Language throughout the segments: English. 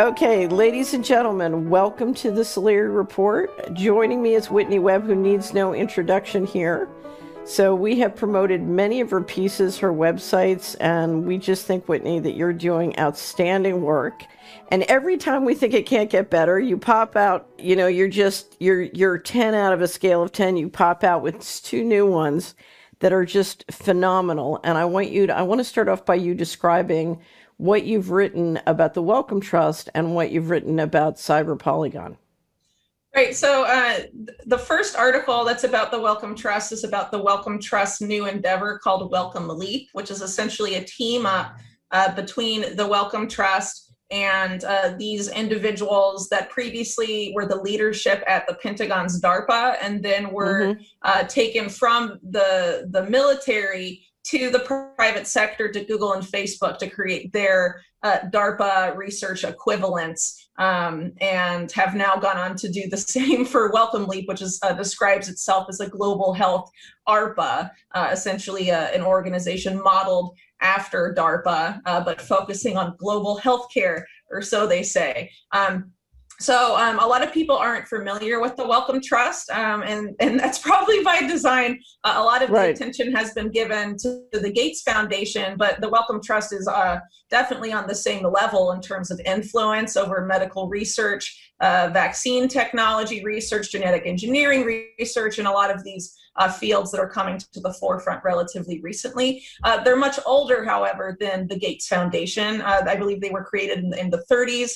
Okay, ladies and gentlemen, welcome to the Solari Report. Joining me is Uitni Uebb, who needs no introduction here. So we have promoted many of her pieces, her websites, and we just think, Uitni, that you're doing outstanding work. And every time we think it can't get better, you pop out, you're 10 out of a scale of 10. You pop out with two new ones that are just phenomenal. And I want to start off by you describing what you've written about the Wellcome Trust and what you've written about Cyber Polygon. Right. So the first article that's about the Wellcome Trust is about the Wellcome Trust new endeavor called Welcome Leap, which is essentially a team up between the Wellcome Trust and these individuals that previously were the leadership at the Pentagon's DARPA and then were taken from the military to the private sector, to Google and Facebook, to create their DARPA research equivalents, and have now gone on to do the same for Welcome Leap, which is describes itself as a global health ARPA, essentially an organization modeled after DARPA, but focusing on global healthcare, or so they say. So a lot of people aren't familiar with the Wellcome Trust, and that's probably by design. A lot of the attention has been given to the Gates Foundation, but the Wellcome Trust is definitely on the same level in terms of influence over medical research, vaccine technology research, genetic engineering research, and a lot of these fields that are coming to the forefront relatively recently. They're much older, however, than the Gates Foundation. I believe they were created in the 30s.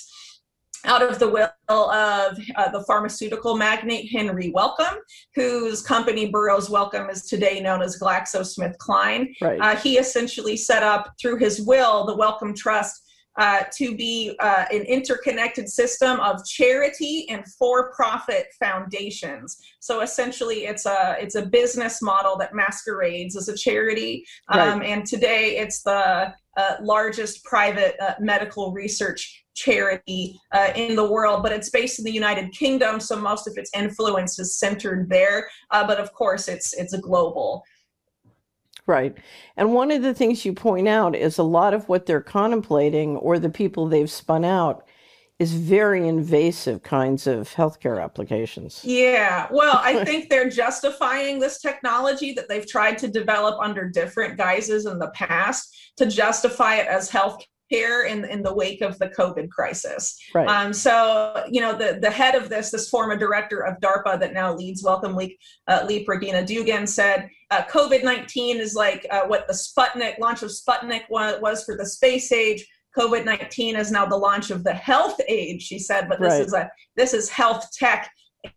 Out of the will of the pharmaceutical magnate Henry Wellcome, whose company Burroughs Wellcome is today known as GlaxoSmithKline. Right. He essentially set up, through his will, the Wellcome Trust to be an interconnected system of charity and for-profit foundations. So essentially, it's a business model that masquerades as a charity, and today it's the largest private medical research charity in the world, but it's based in the United Kingdom, so most of its influence is centered there. But of course, it's a global. Right. And one of the things you point out is a lot of what they're contemplating, or the people they've spun out, is very invasive kinds of healthcare applications. Yeah, well, I think they're justifying this technology that they've tried to develop under different guises in the past to justify it as healthcare in the wake of the COVID crisis. Right. So, the head of this former director of DARPA that now leads Welcome Leap, Regina Dugan, said COVID-19 is like what the launch of Sputnik was for the space age. COVID-19 is now the launch of the health age, she said, but this is health tech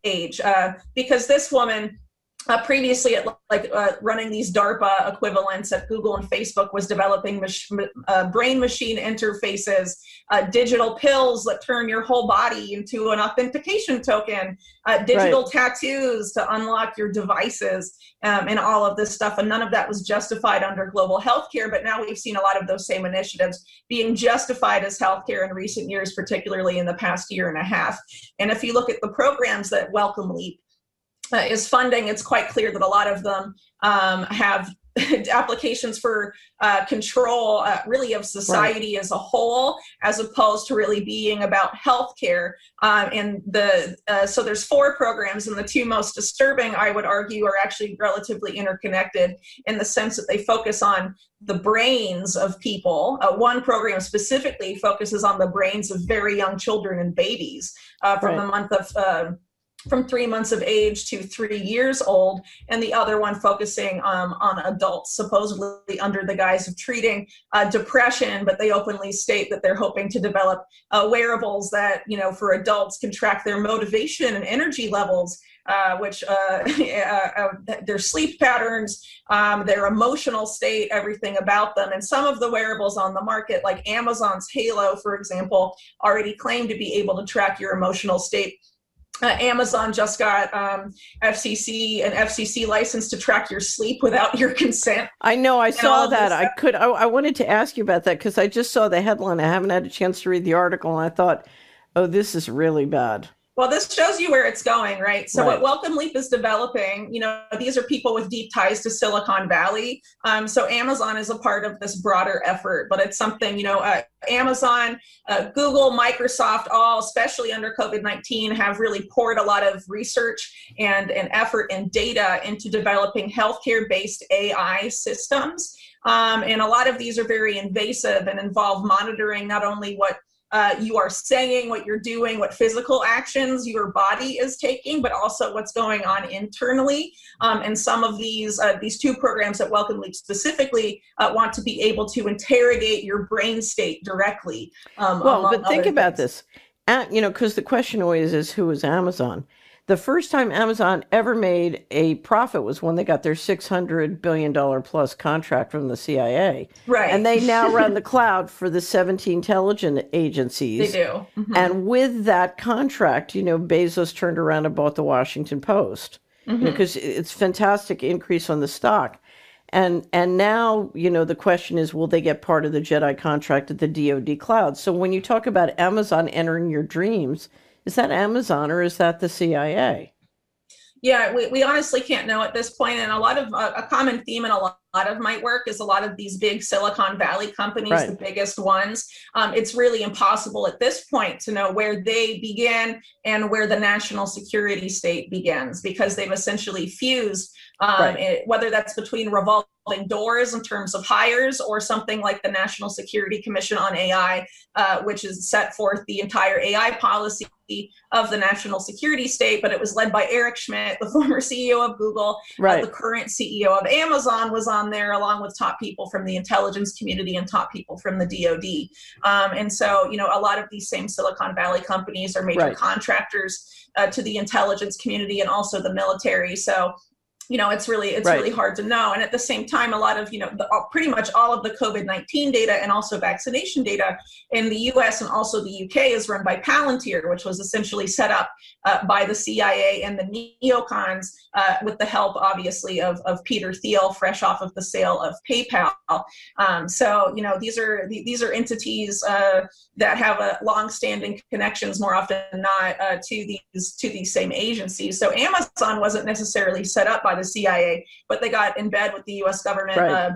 age, because this woman previously running these DARPA equivalents at Google and Facebook was developing brain-machine interfaces, digital pills that turn your whole body into an authentication token, digital tattoos to unlock your devices, and all of this stuff. And none of that was justified under global healthcare, but now we've seen a lot of those same initiatives being justified as healthcare in recent years, particularly in the past year and a half. And if you look at the programs that Welcome Leap is funding, it's quite clear that a lot of them have applications for control really of society as a whole, as opposed to really being about healthcare. So there's 4 programs, and the 2 most disturbing, I would argue, are actually relatively interconnected in the sense that they focus on the brains of people. One program specifically focuses on the brains of very young children and babies from 3 months of age to 3 years old, and the other one focusing on adults, supposedly under the guise of treating depression, but they openly state that they're hoping to develop wearables that, for adults can track their motivation and energy levels, which their sleep patterns, their emotional state, everything about them. And some of the wearables on the market, like Amazon's Halo, for example, already claim to be able to track your emotional state. Amazon just got an FCC license to track your sleep without your consent. I know, I saw that. I wanted to ask you about that because I just saw the headline. I haven't had a chance to read the article, and I thought, oh, this is really bad. Well, this shows you where it's going, right? So Right. what Welcome Leap is developing, these are people with deep ties to Silicon Valley. So Amazon is a part of this broader effort, but it's something, Amazon, Google, Microsoft, all, especially under COVID-19, have really poured a lot of research and effort and data into developing healthcare-based AI systems. And a lot of these are very invasive and involve monitoring not only what you are saying, what you're doing, what physical actions your body is taking, but also what's going on internally. And some of these two programs at Welcome Leap specifically want to be able to interrogate your brain state directly. Well, but think about this, because the question always is, who is Amazon? The first time Amazon ever made a profit was when they got their $600 billion plus contract from the CIA. Right. And they now run the cloud for the 17 intelligence agencies. They do. Mm-hmm. And with that contract, Bezos turned around and bought the Washington Post, because it's fantastic increase on the stock. And now, the question is, will they get part of the Jedi contract at the DoD cloud? So when you talk about Amazon entering your dreams, is that Amazon or is that the CIA? Yeah, we honestly can't know at this point. And a lot of a common theme in a lot of my work is a lot of these big Silicon Valley companies, Right. the biggest ones. It's really impossible at this point to know where they begin and where the national security state begins, because they've essentially fused, Right. whether that's between revolving doors in terms of hires or something like the National Security Commission on AI, which has set forth the entire AI policy of the national security state, but it was led by Eric Schmidt, the former CEO of Google. Right. The current CEO of Amazon was on there, along with top people from the intelligence community and top people from the DoD. And so, a lot of these same Silicon Valley companies are major Right. contractors to the intelligence community and also the military. So, it's Right. really hard to know. And at the same time, a lot of, pretty much all of the COVID-19 data and also vaccination data in the US and also the UK is run by Palantir, which was essentially set up by the CIA and the neocons with the help, obviously, of Peter Thiel, fresh off of the sale of PayPal. So, these are entities that have a long-standing connections, more often than not, to these same agencies. So Amazon wasn't necessarily set up by the CIA, but they got in bed with the U.S. government Right.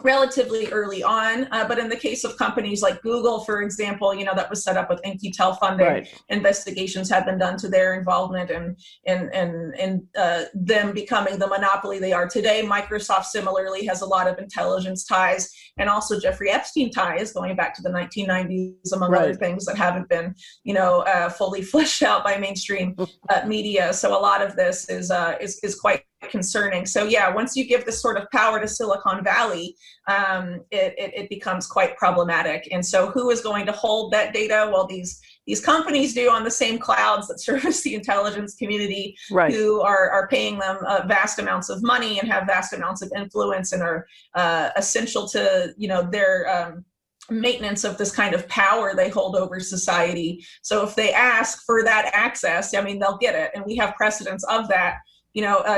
Relatively early on. But in the case of companies like Google, for example, that was set up with InQtel funding. Right. Investigations have been done to their involvement and them becoming the monopoly they are today. Microsoft similarly has a lot of intelligence ties and also Jeffrey Epstein ties going back to the 1990s, among Right. other things that haven't been, fully fleshed out by mainstream media. So a lot of this is quite concerning. So yeah, once you give this sort of power to Silicon Valley, it becomes quite problematic. And so who is going to hold that data? Well, these companies do on the same clouds that service the intelligence community, Right. who are paying them vast amounts of money and have vast amounts of influence and are essential to their maintenance of this kind of power they hold over society. So if they ask for that access, they'll get it. And we have precedents of that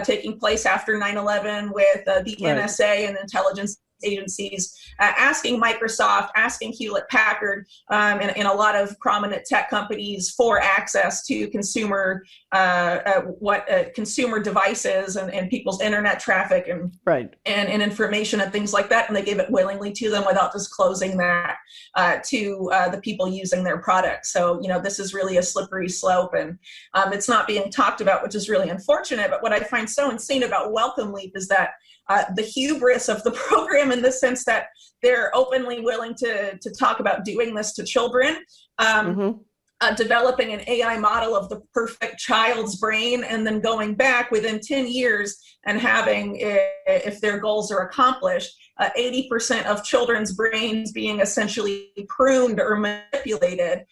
taking place after 9/11 with the Right. NSA and intelligence agencies asking Microsoft, asking Hewlett Packard, and a lot of prominent tech companies for access to consumer consumer devices and people's internet traffic and Right. and information and things like that, and they gave it willingly to them without disclosing that to the people using their products. So this is really a slippery slope, and it's not being talked about, which is really unfortunate. But what I find so insane about Welcome Leap is that the hubris of the program, in the sense that they're openly willing to talk about doing this to children, developing an AI model of the perfect child's brain, and then going back within 10 years and having, if their goals are accomplished, 80% of children's brains being essentially pruned or manipulated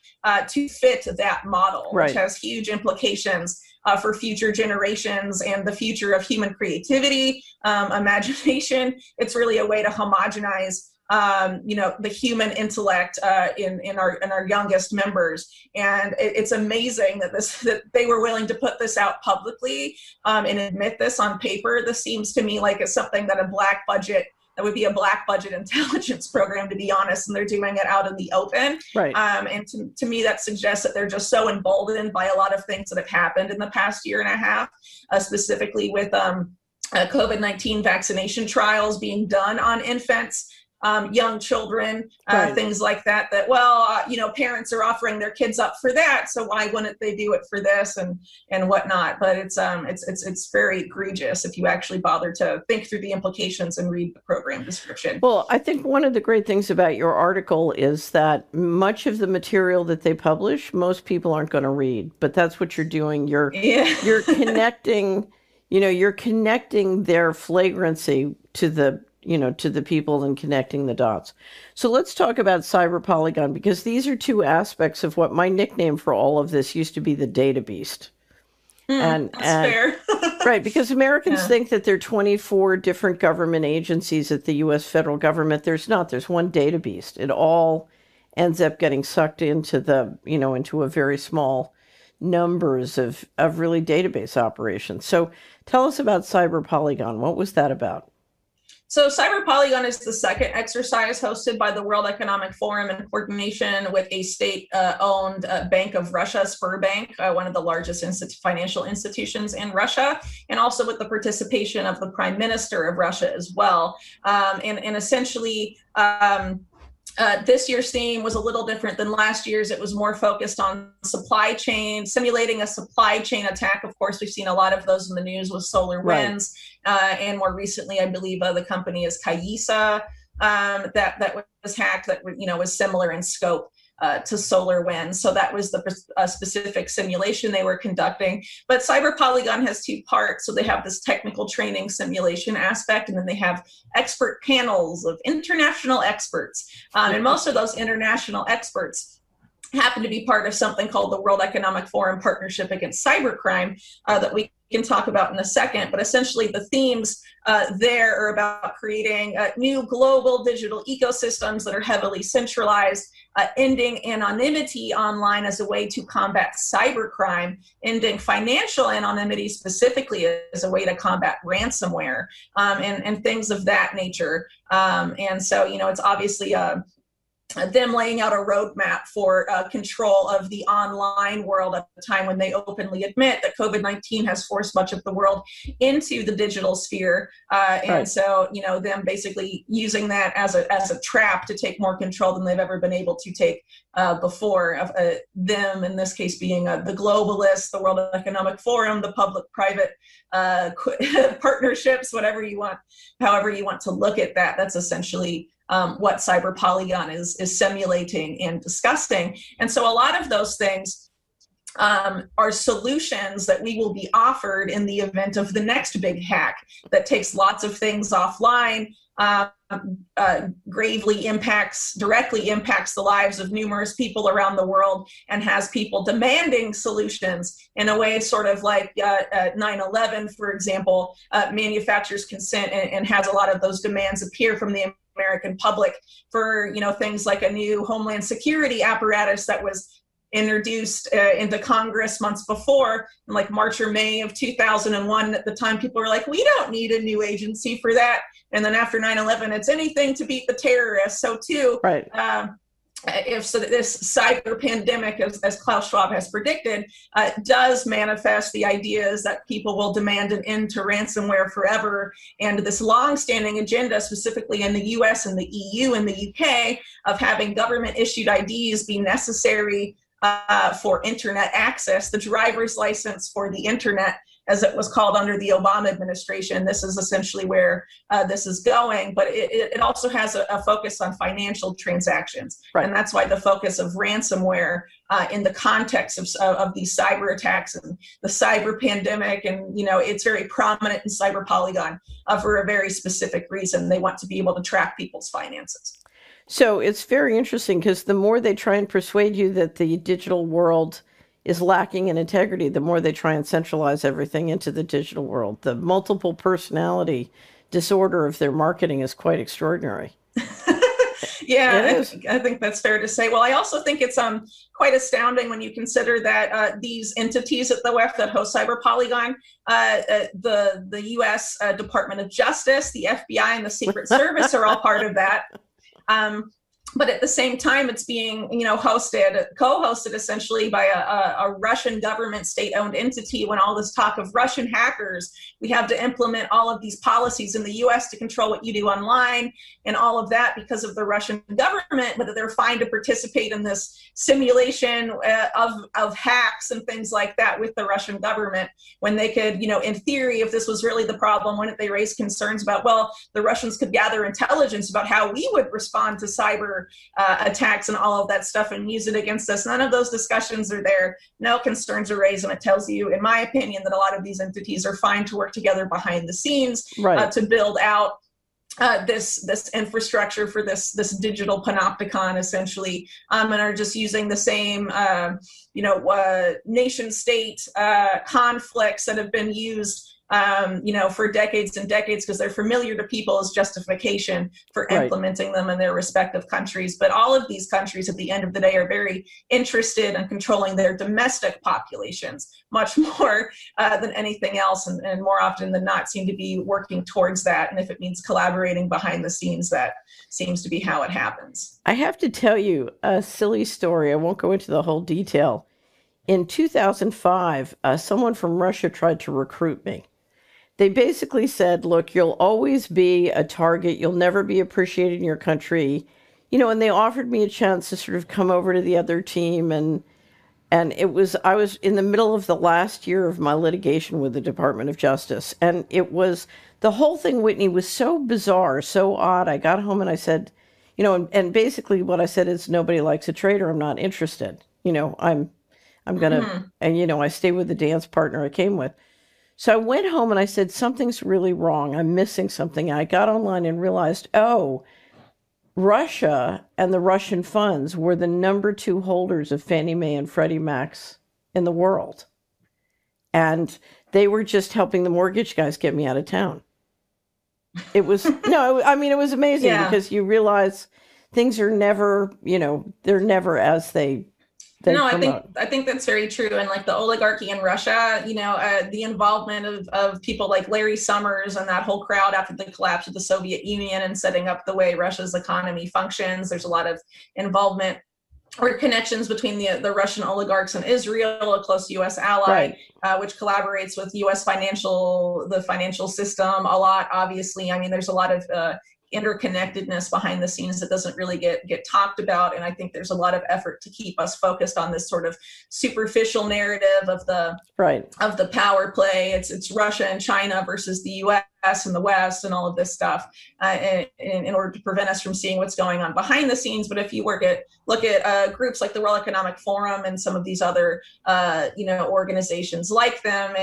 to fit that model, Right. which has huge implications for future generations and the future of human creativity, imagination. It's really a way to homogenize the human intellect in our youngest members. And it's amazing that they were willing to put this out publicly and admit this on paper. This seems to me like it's something that a black budget that would be a black budget intelligence program, to be honest, and they're doing it out in the open. Right. And to me, that suggests that they're just so emboldened by a lot of things that have happened in the past year and a half, specifically with COVID-19 vaccination trials being done on infants, young children, right. Things like that, parents are offering their kids up for that, so why wouldn't they do it for this and whatnot? But it's very egregious if you actually bother to think through the implications and read the program description. Well, I think one of the great things about your article is that much of the material that they publish, most people aren't going to read, but that's what you're doing. You're connecting, you're connecting their flagrancy to the people and connecting the dots. So let's talk about Cyber Polygon, because these are two aspects of what my nickname for all of this used to be, the data beast. That's fair. Right, because Americans think that there are 24 different government agencies at the U.S. federal government. There's not. There's one data beast. It all ends up getting sucked into into a very small numbers of really database operations. So tell us about Cyber Polygon. What was that about? So Cyber Polygon is the second exercise hosted by the World Economic Forum in coordination with a state-owned Bank of Russia, Sberbank, one of the largest financial institutions in Russia, and also with the participation of the Prime Minister of Russia as well. And essentially, this year's theme was a little different than last year's. It was more focused on supply chain, simulating a supply chain attack. Of course, we've seen a lot of those in the news with SolarWinds. And more recently, I believe the company is Kayisa that was hacked, that was similar in scope to SolarWinds. So that was the specific simulation they were conducting. But Cyber Polygon has two parts. So they have this technical training simulation aspect, and then they have expert panels of international experts. And most of those international experts happen to be part of something called the World Economic Forum Partnership Against Cybercrime that we can talk about in a second. But essentially the themes there are about creating new global digital ecosystems that are heavily centralized, ending anonymity online as a way to combat cybercrime, ending financial anonymity specifically as a way to combat ransomware, and things of that nature. And so, it's obviously them laying out a roadmap for control of the online world at the time when they openly admit that COVID-19 has forced much of the world into the digital sphere. And so, them basically using that as a trap to take more control than they've ever been able to take before. Them, in this case, being the globalists, the World Economic Forum, the public-private partnerships, however you want to look at that. That's essentially what Cyber Polygon is simulating and discussing. And so a lot of those things are solutions that we will be offered in the event of the next big hack that takes lots of things offline, directly impacts the lives of numerous people around the world, and has people demanding solutions in a way sort of like 9/11, for example, manufactures consent and has a lot of those demands appear from the American public for, things like a new Homeland Security apparatus that was introduced into Congress months before, in like March or May of 2001. At the time, people were like, we don't need a new agency for that. And then after 9/11, it's anything to beat the terrorists. So too, if this cyber pandemic, as Klaus Schwab has predicted, does manifest the ideas that people will demand an end to ransomware forever, and this long-standing agenda, specifically in the US and the EU and the UK, of having government-issued IDs be necessary for internet access, the driver's license for the internet, as it was called under the Obama administration. This is essentially where this is going, but it also has a focus on financial transactions. And that's why the focus of ransomware in the context of these cyber attacks and the cyber pandemic, and it's very prominent in Cyber Polygon for a very specific reason. They want to be able to track people's finances. So it's very interesting, because the more they try and persuade you that the digital world is lacking in integrity, the more they try and centralize everything into the digital world. The multiple personality disorder of their marketing is quite extraordinary. Yeah, I think that's fair to say. Well, I also think it's quite astounding when you consider that these entities at the WEF that host Cyber Polygon, the U.S. Department of Justice, the FBI, and the Secret Service are all part of that. But at the same time, it's being, co-hosted essentially by a Russian government state-owned entity. When all this talk of Russian hackers, we have to implement all of these policies in the U.S. to control what you do online and all of that because of the Russian government, but they're fine to participate in this simulation of hacks and things like that with the Russian government, when they could, in theory, if this was really the problem, wouldn't they raise concerns about, well, the Russians could gather intelligence about how we would respond to cyber attacks and all of that stuff and use it against us. None of those discussions are there. No concerns are raised, and it tells you, in my opinion, that a lot of these entities are fine to work together behind the scenes to build out this infrastructure for this digital panopticon, essentially, and are just using the same nation state conflicts that have been used for decades and decades, because they're familiar to people as justification for implementing them in their respective countries. But all of these countries, at the end of the day, are very interested in controlling their domestic populations much more than anything else, and more often than not seem to be working towards that. And if it means collaborating behind the scenes, that seems to be how it happens. I have to tell you a silly story. I won't go into the whole detail. In 2005, someone from Russia tried to recruit me. They basically said, look, you'll always be a target. You'll never be appreciated in your country. And they offered me a chance to sort of come over to the other team. And I was in the middle of the last year of my litigation with the Department of Justice. And the whole thing, Whitney, was so bizarre, so odd. I got home and I said, and basically what I said is, nobody likes a traitor. I'm not interested. I'm going to, and, I stay with the dance partner I came with. So I went home and I said, something's really wrong. I'm missing something. I got online and realized, Russia and the Russian funds were the number 2 holders of Fannie Mae and Freddie Macs in the world. And they were just helping the mortgage guys get me out of town. It was, it was amazing because you realize things are never, they're never as they I think that's very true. And like the oligarchy in Russia, the involvement of people like Larry Summers and that whole crowd after the collapse of the Soviet Union and setting up the way Russia's economy functions. There's a lot of involvement or connections between the Russian oligarchs and Israel, a close U.S. ally, which collaborates with U.S. the financial system a lot, obviously. I mean, there's a lot of interconnectedness behind the scenes that doesn't really get talked about. And I think there's a lot of effort to keep us focused on this sort of superficial narrative of the power play. It's Russia and China versus the US and the West and all of this stuff in order to prevent us from seeing what's going on behind the scenes. But if you look at groups like the World Economic Forum and some of these other organizations like them,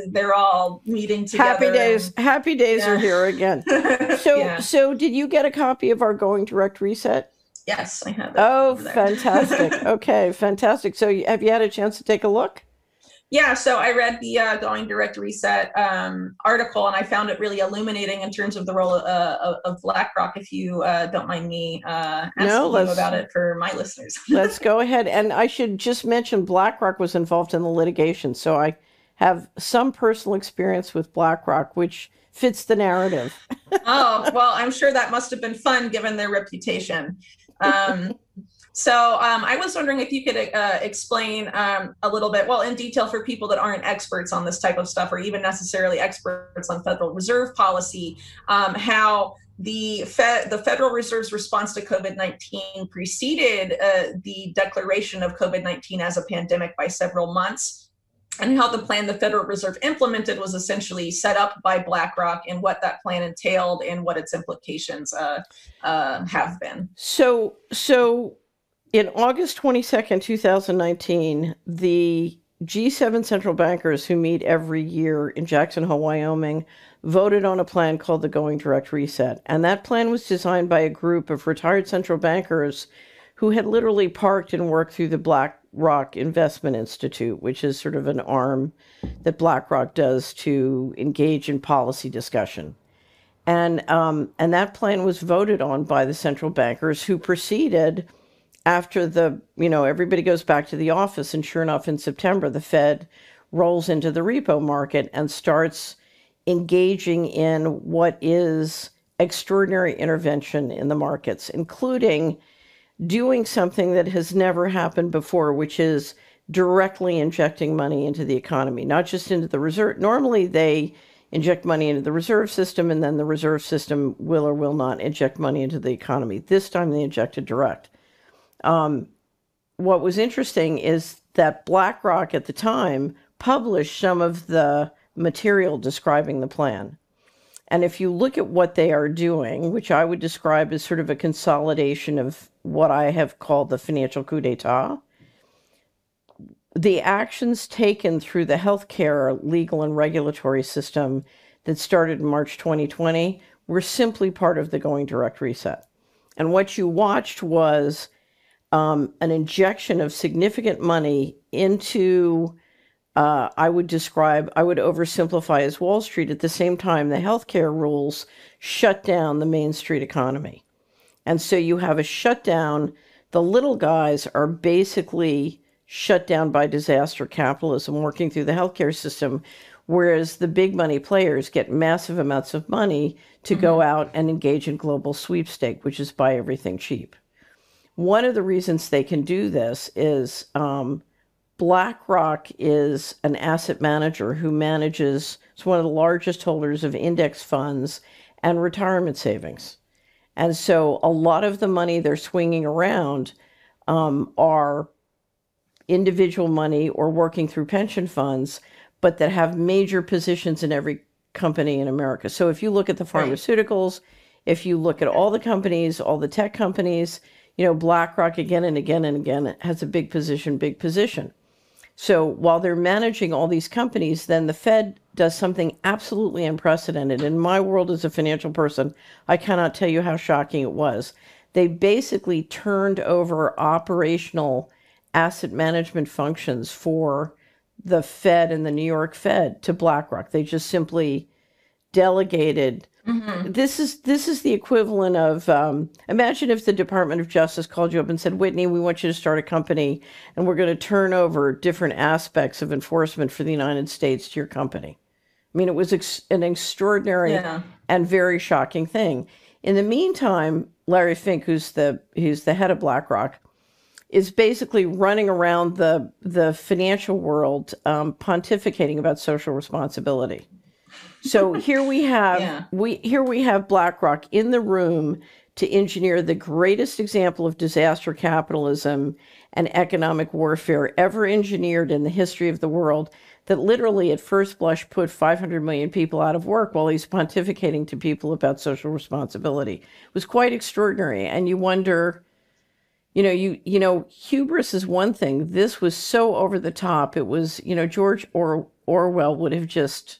they're all meeting together. Happy days are here again. So did you get a copy of our Going Direct Reset? Yes, I have it. Oh, fantastic. Okay, fantastic. So have you had a chance to take a look? Yeah, so I read the Going Direct Reset article, and I found it really illuminating in terms of the role of Blek Rok, if you don't mind me asking you about it for my listeners. Let's go ahead. And I should just mention Blek Rok was involved in the litigation, so I have some personal experience with Blek Rok, which fits the narrative. Oh, well, I'm sure that must have been fun given their reputation. So I was wondering if you could explain a little bit, in detail for people that aren't experts on this type of stuff, or even necessarily experts on Federal Reserve policy, how the Federal Reserve's response to COVID-19 preceded the declaration of COVID-19 as a pandemic by several months, and how the plan the Federal Reserve implemented was essentially set up by Blek Rok, and what that plan entailed and what its implications have been. So in August 22nd, 2019, the G7 central bankers who meet every year in Jackson Hole, Wyoming, voted on a plan called the Going Direct Reset. And that plan was designed by a group of retired central bankers who had literally parked and worked through the Blek Rok Investment Institute, which is sort of an arm that Blek Rok does to engage in policy discussion. And that plan was voted on by the central bankers, who proceeded after everybody goes back to the office. And sure enough, in September, the Fed rolls into the repo market and starts engaging in what is extraordinary intervention in the markets, including doing something that has never happened before, which is directly injecting money into the economy, not just into the reserve. Normally, they inject money into the reserve system, and then the reserve system will or will not inject money into the economy. This time, they injected direct. What was interesting is that Blek Rok at the time published some of the material describing the plan. And if you look at what they are doing, which I would describe as sort of a consolidation of what I have called the financial coup d'etat, the actions taken through the healthcare legal and regulatory system that started in March 2020 were simply part of the going direct reset. And what you watched was an injection of significant money into, I would oversimplify as Wall Street. At the same time, the healthcare rules shut down the Main Street economy. And so you have a shutdown. The little guys are basically shut down by disaster capitalism working through the healthcare system, whereas the big money players get massive amounts of money to go out and engage in global sweepstake, which is buy everything cheap. One of the reasons they can do this is Blek Rok is an asset manager who it's one of the largest holders of index funds and retirement savings. And so a lot of the money they're swinging around are individual money or working through pension funds, but that have major positions in every company in America. So if you look at the pharmaceuticals, if you look at all the companies, all the tech companies, Blek Rok again and again and again has a big position. So while they're managing all these companies, then the Fed does something absolutely unprecedented. In my world as a financial person, I cannot tell you how shocking it was. They basically turned over operational asset management functions for the Fed and the New York Fed to Blek Rok. They just simply delegated. This is the equivalent of, imagine if the Department of Justice called you up and said, Whitney, we want you to start a company and we're going to turn over different aspects of enforcement for the United States to your company. I mean, it was an extraordinary and very shocking thing. In the meantime, Larry Fink, who's the head of Blek Rok, is basically running around the financial world pontificating about social responsibility. So here we have Blek Rok in the room to engineer the greatest example of disaster capitalism and economic warfare ever engineered in the history of the world, that literally at first blush put 500 million people out of work while he's pontificating to people about social responsibility. It was quite extraordinary. And you wonder, hubris is one thing. This was so over the top. It was, George Orwell would have just...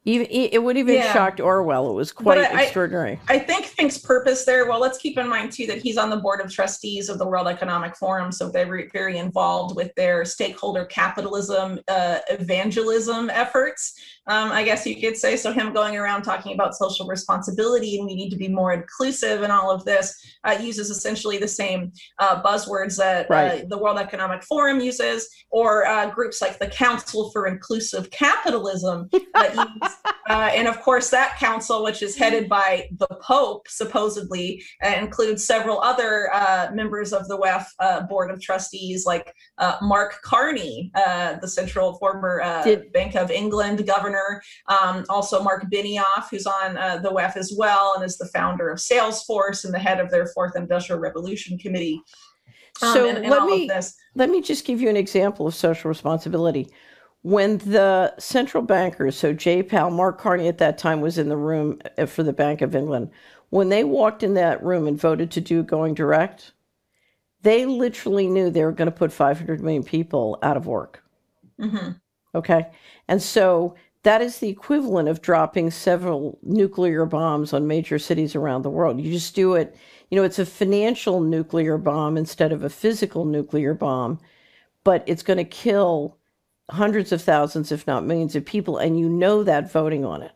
It would have shocked Orwell. It was quite extraordinary. I think Fink's purpose there, well, let's keep in mind, too, that he's on the board of trustees of the World Economic Forum, so they're very involved with their stakeholder capitalism evangelism efforts, I guess you could say. So him going around talking about social responsibility and we need to be more inclusive and all of this uses essentially the same buzzwords that the World Economic Forum uses, or groups like the Council for Inclusive Capitalism that use. And of course, that council, which is headed by the Pope, supposedly includes several other members of the WEF board of trustees, like Mark Carney, the former Bank of England governor, also Mark Benioff, who's on the WEF as well, and is the founder of Salesforce and the head of their Fourth Industrial Revolution Committee. So let me just give you an example of social responsibility. When the central bankers, so Jay Powell, Mark Carney at that time was in the room for the Bank of England, when they walked in that room and voted to do going direct, they literally knew they were going to put 500 million people out of work. Okay? And so that is the equivalent of dropping several nuclear bombs on major cities around the world. You just do it, it's a financial nuclear bomb instead of a physical nuclear bomb, but it's going to kill hundreds of thousands, if not millions of people, and that voting on it.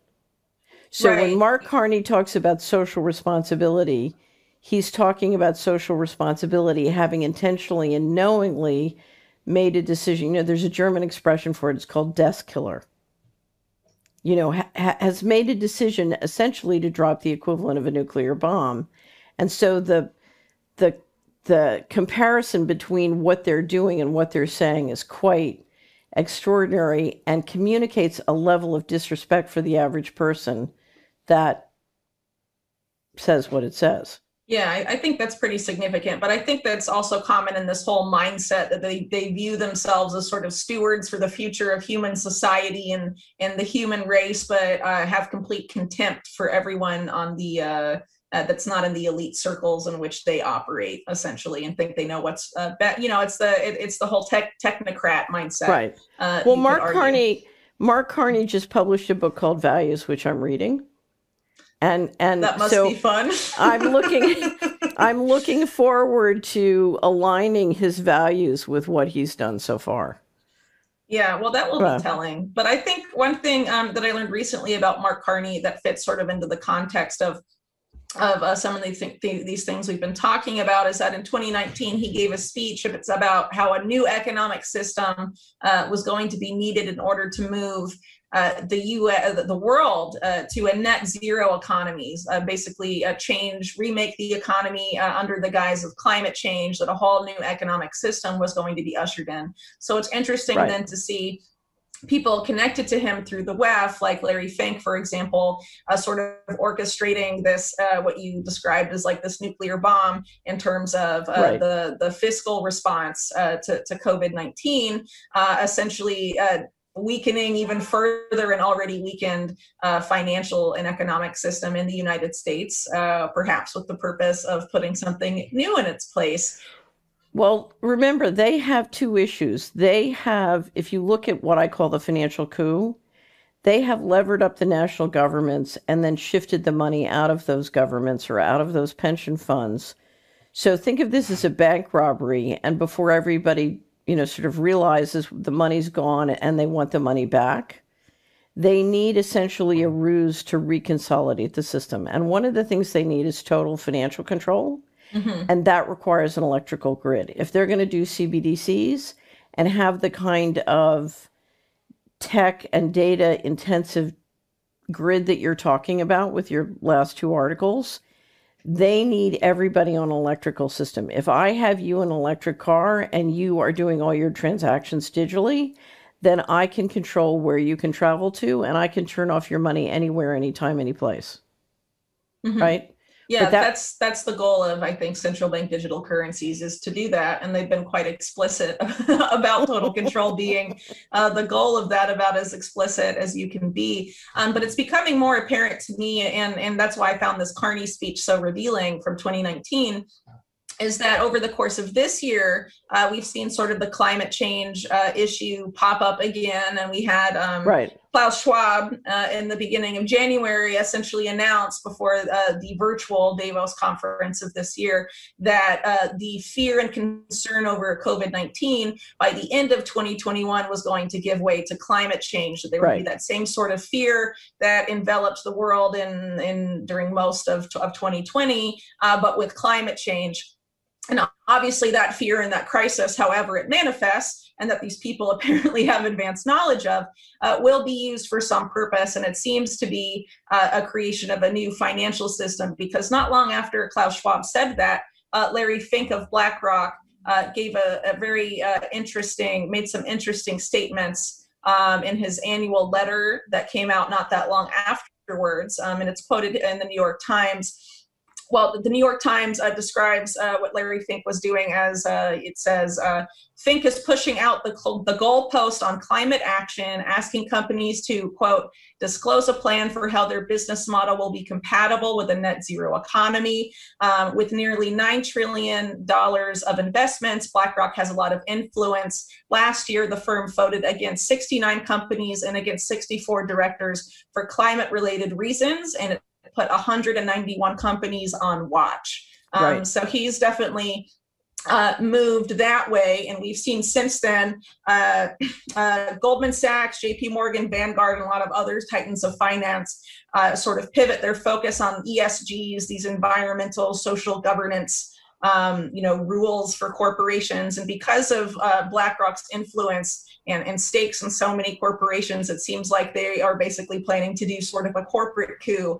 So when Mark Carney talks about social responsibility, he's talking about social responsibility having intentionally and knowingly made a decision. There's a German expression for it. It's called desk killer. Has made a decision essentially to drop the equivalent of a nuclear bomb. And so the comparison between what they're doing and what they're saying is quite extraordinary and communicates a level of disrespect for the average person that says what it says. Yeah, I think that's pretty significant, but I think that's also common in this whole mindset that they view themselves as sort of stewards for the future of human society and the human race, but have complete contempt for everyone on the that's not in the elite circles in which they operate, essentially, and think they know what's it's the whole technocrat mindset. Right. Well, Mark Carney just published a book called Values, which I'm reading. And that must be fun. I'm looking forward to aligning his values with what he's done so far. Yeah, well, that will be telling. But I think one thing that I learned recently about Mark Carney that fits sort of into the context of some of these things we've been talking about is that in 2019 he gave a speech. It's about how a new economic system was going to be needed in order to move the world to a net zero economies, basically remake the economy under the guise of climate change, that a whole new economic system was going to be ushered in. So it's interesting then to see people connected to him through the WEF, like Larry Fink, for example, sort of orchestrating this, what you described as like this nuclear bomb in terms of the fiscal response to COVID-19, essentially weakening even further an already weakened financial and economic system in the United States, perhaps with the purpose of putting something new in its place. Well, remember, they have two issues. They have, if you look at what I call the financial coup, they have levered up the national governments and then shifted the money out of those governments or out of those pension funds. So think of this as a bank robbery, and before everybody sort of realizes the money's gone and they want the money back, they need essentially a ruse to reconsolidate the system. And one of the things they need is total financial control. Mm-hmm. And that requires an electrical grid. If they're going to do CBDCs and have the kind of tech and data intensive grid that you're talking about with your last two articles, they need everybody on an electrical system. If I have you in an electric car and you are doing all your transactions digitally, then I can control where you can travel to, and I can turn off your money anywhere, anytime, any place. Mm-hmm. Right? Yeah, that's the goal of, I think, central bank digital currencies, is to do that. And they've been quite explicit about total control being the goal of that, about as explicit as you can be. But it's becoming more apparent to me, and that's why I found this Carney speech so revealing from 2019, is that over the course of this year, we've seen sort of the climate change issue pop up again. And we had Klaus Schwab in the beginning of January essentially announced before the virtual Davos conference of this year that the fear and concern over COVID-19 by the end of 2021 was going to give way to climate change. That there would be that same sort of fear that enveloped the world during most of 2020, but with climate change. And obviously that fear and that crisis, however it manifests, and that these people apparently have advanced knowledge of, will be used for some purpose. And it seems to be a creation of a new financial system, because not long after Klaus Schwab said that, Larry Fink of Blek Rock gave a very made some interesting statements in his annual letter that came out not that long afterwards. And it's quoted in the New York Times. Well, the New York Times describes what Larry Fink was doing as, it says, Fink is pushing out the goalpost on climate action, asking companies to, quote, disclose a plan for how their business model will be compatible with a net zero economy. With nearly $9 trillion of investments, Blek Rock has a lot of influence. Last year, the firm voted against 69 companies and against 64 directors for climate-related reasons, and it put 191 companies on watch. So he's definitely moved that way. And we've seen since then Goldman Sachs, JP Morgan, Vanguard, and a lot of other titans of finance sort of pivot their focus on ESGs, these environmental, social governance rules for corporations. And because of BlackRock's influence and stakes in so many corporations, it seems like they are basically planning to do sort of a corporate coup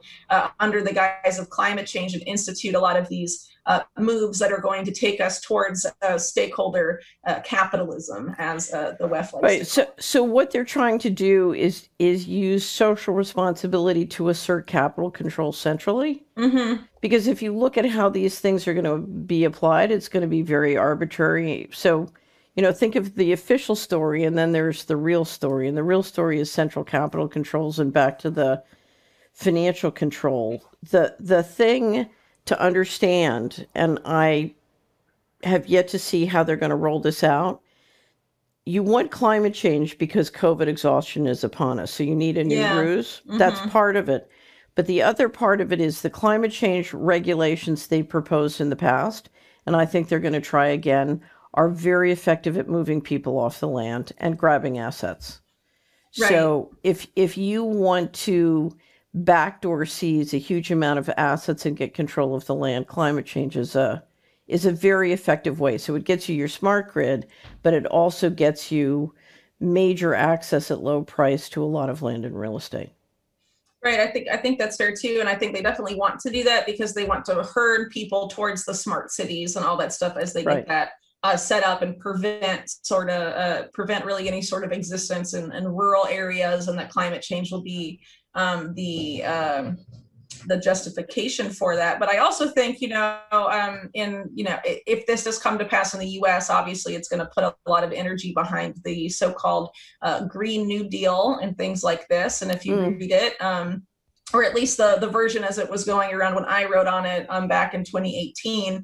under the guise of climate change and institute a lot of these moves that are going to take us towards stakeholder capitalism, as the WEF likes to call it. So what they're trying to do is use social responsibility to assert capital control centrally. Mm-hmm. Because if you look at how these things are going to be applied, it's going to be very arbitrary. So, think of the official story, and then there's the real story. And the real story is central capital controls and back to the financial control. The thing to understand, and I have yet to see how they're going to roll this out, you want climate change because COVID exhaustion is upon us. So you need a new ruse. Mm-hmm. That's part of it. But the other part of it is the climate change regulations they proposed in the past, and I think they're going to try again, are very effective at moving people off the land and grabbing assets. Right. So if you want to backdoor seize a huge amount of assets and get control of the land, climate change is a very effective way. So it gets you your smart grid, but it also gets you major access at low price to a lot of land and real estate. Right. I think that's fair too. And I think they definitely want to do that because they want to herd people towards the smart cities and all that stuff as they get that set up and prevent really any sort of existence in rural areas, and that climate change will be the justification for that. But I also think, if this does come to pass in the US, obviously it's going to put a lot of energy behind the so-called Green New Deal and things like this. And if you read it, or at least the version as it was going around when I wrote on it back in 2018,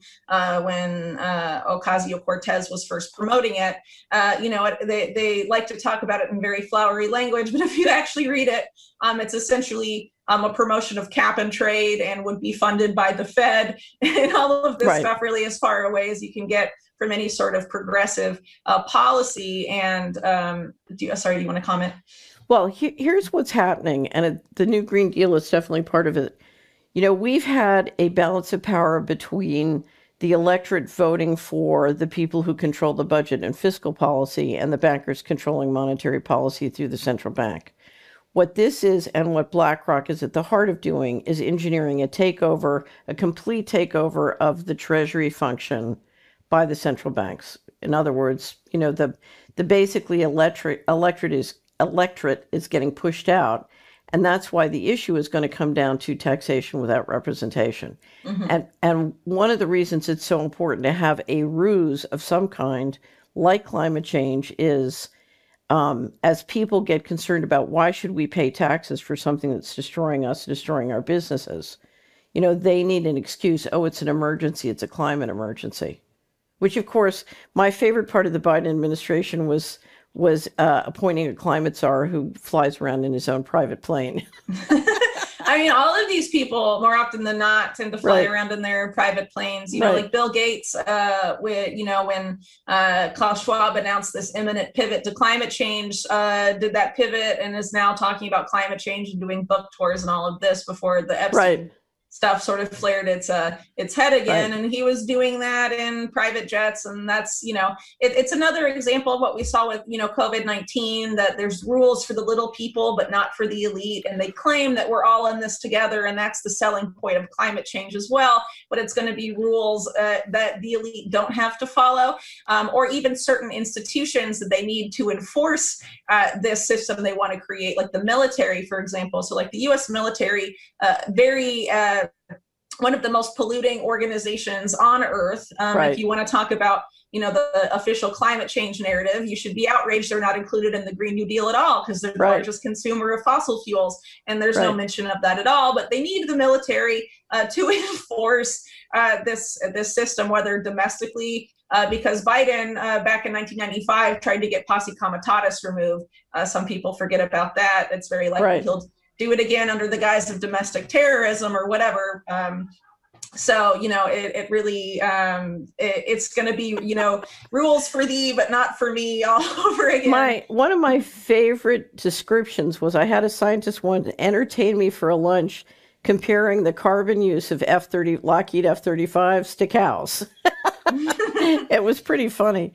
when Ocasio-Cortez was first promoting it, they like to talk about it in very flowery language, but if you actually read it, it's essentially a promotion of cap and trade and would be funded by the Fed and all of this stuff, really as far away as you can get from any sort of progressive policy. And do you want to comment? Well, here's what's happening, and the new Green Deal is definitely part of it. We've had a balance of power between the electorate voting for the people who control the budget and fiscal policy and the bankers controlling monetary policy through the central bank. What this is, and what BlackRock is at the heart of doing, is engineering a complete takeover of the treasury function by the central banks. In other words, the basically electorate is getting pushed out, and that's why the issue is going to come down to taxation without representation. Mm-hmm. And one of the reasons it's so important to have a ruse of some kind, like climate change, is as people get concerned about why should we pay taxes for something that's destroying us, destroying our businesses, they need an excuse. Oh, it's an emergency. It's a climate emergency, which, of course, my favorite part of the Biden administration was appointing a climate czar who flies around in his own private plane. I mean, all of these people, more often than not, tend to fly around in their private planes. Like Bill Gates, when Klaus Schwab announced this imminent pivot to climate change, did that pivot and is now talking about climate change and doing book tours and all of this before the Epstein stuff sort of flared its head again. And he was doing that in private jets. And that's, it's another example of what we saw with, COVID-19, that there's rules for the little people, but not for the elite. And they claim that we're all in this together. And that's the selling point of climate change as well. But it's going to be rules that the elite don't have to follow, or even certain institutions that they need to enforce this system they want to create, like the military, for example. So like the US military, one of the most polluting organizations on earth. If you want to talk about, the official climate change narrative, you should be outraged they're not included in the Green New Deal at all, because they're the largest consumer of fossil fuels. And there's no mention of that at all. But they need the military to enforce this system, whether domestically, because Biden back in 1995 tried to get posse comitatus removed. Some people forget about that. It's very likely he'll do it again under the guise of domestic terrorism or whatever. So, it really, it's going to be, rules for thee, but not for me all over again. One of my favorite descriptions was I had a scientist want to entertain me for a lunch comparing the carbon use of Lockheed F-35s to cows. It was pretty funny.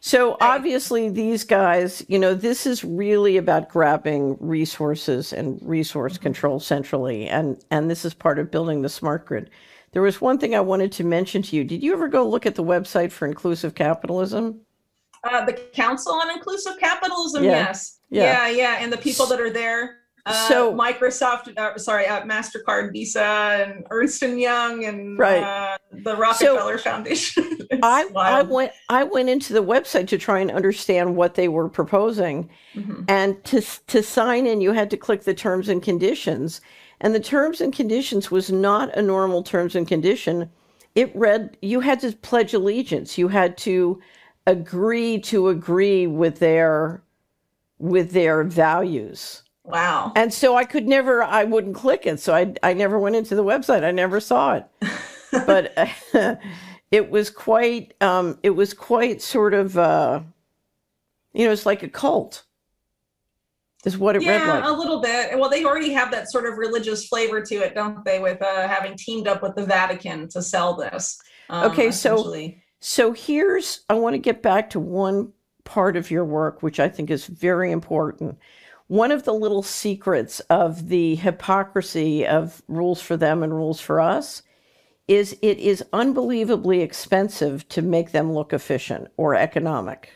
So obviously these guys, this is really about grabbing resources and resource control centrally. And this is part of building the smart grid. There was one thing I wanted to mention to you. Did you ever go look at the website for inclusive capitalism? The Council on Inclusive Capitalism, yes. Yeah. And the people that are there. So Microsoft, MasterCard, Visa, and Ernst & Young, and the Rockefeller Foundation. I went into the website to try and understand what they were proposing. And to sign in, you had to click the terms and conditions. And the terms and conditions was not a normal terms and condition. It read, you had to pledge allegiance. You had to agree with their values. Wow. And so I wouldn't click it. So I never went into the website. I never saw it. But it was quite sort of, it's like a cult is what it read like. Yeah, a little bit. Well, they already have that sort of religious flavor to it, don't they, with having teamed up with the Vatican to sell this. Okay, so I want to get back to one part of your work, which I think is very important. One of the little secrets of the hypocrisy of rules for them and rules for us is it is unbelievably expensive to make them look efficient or economic.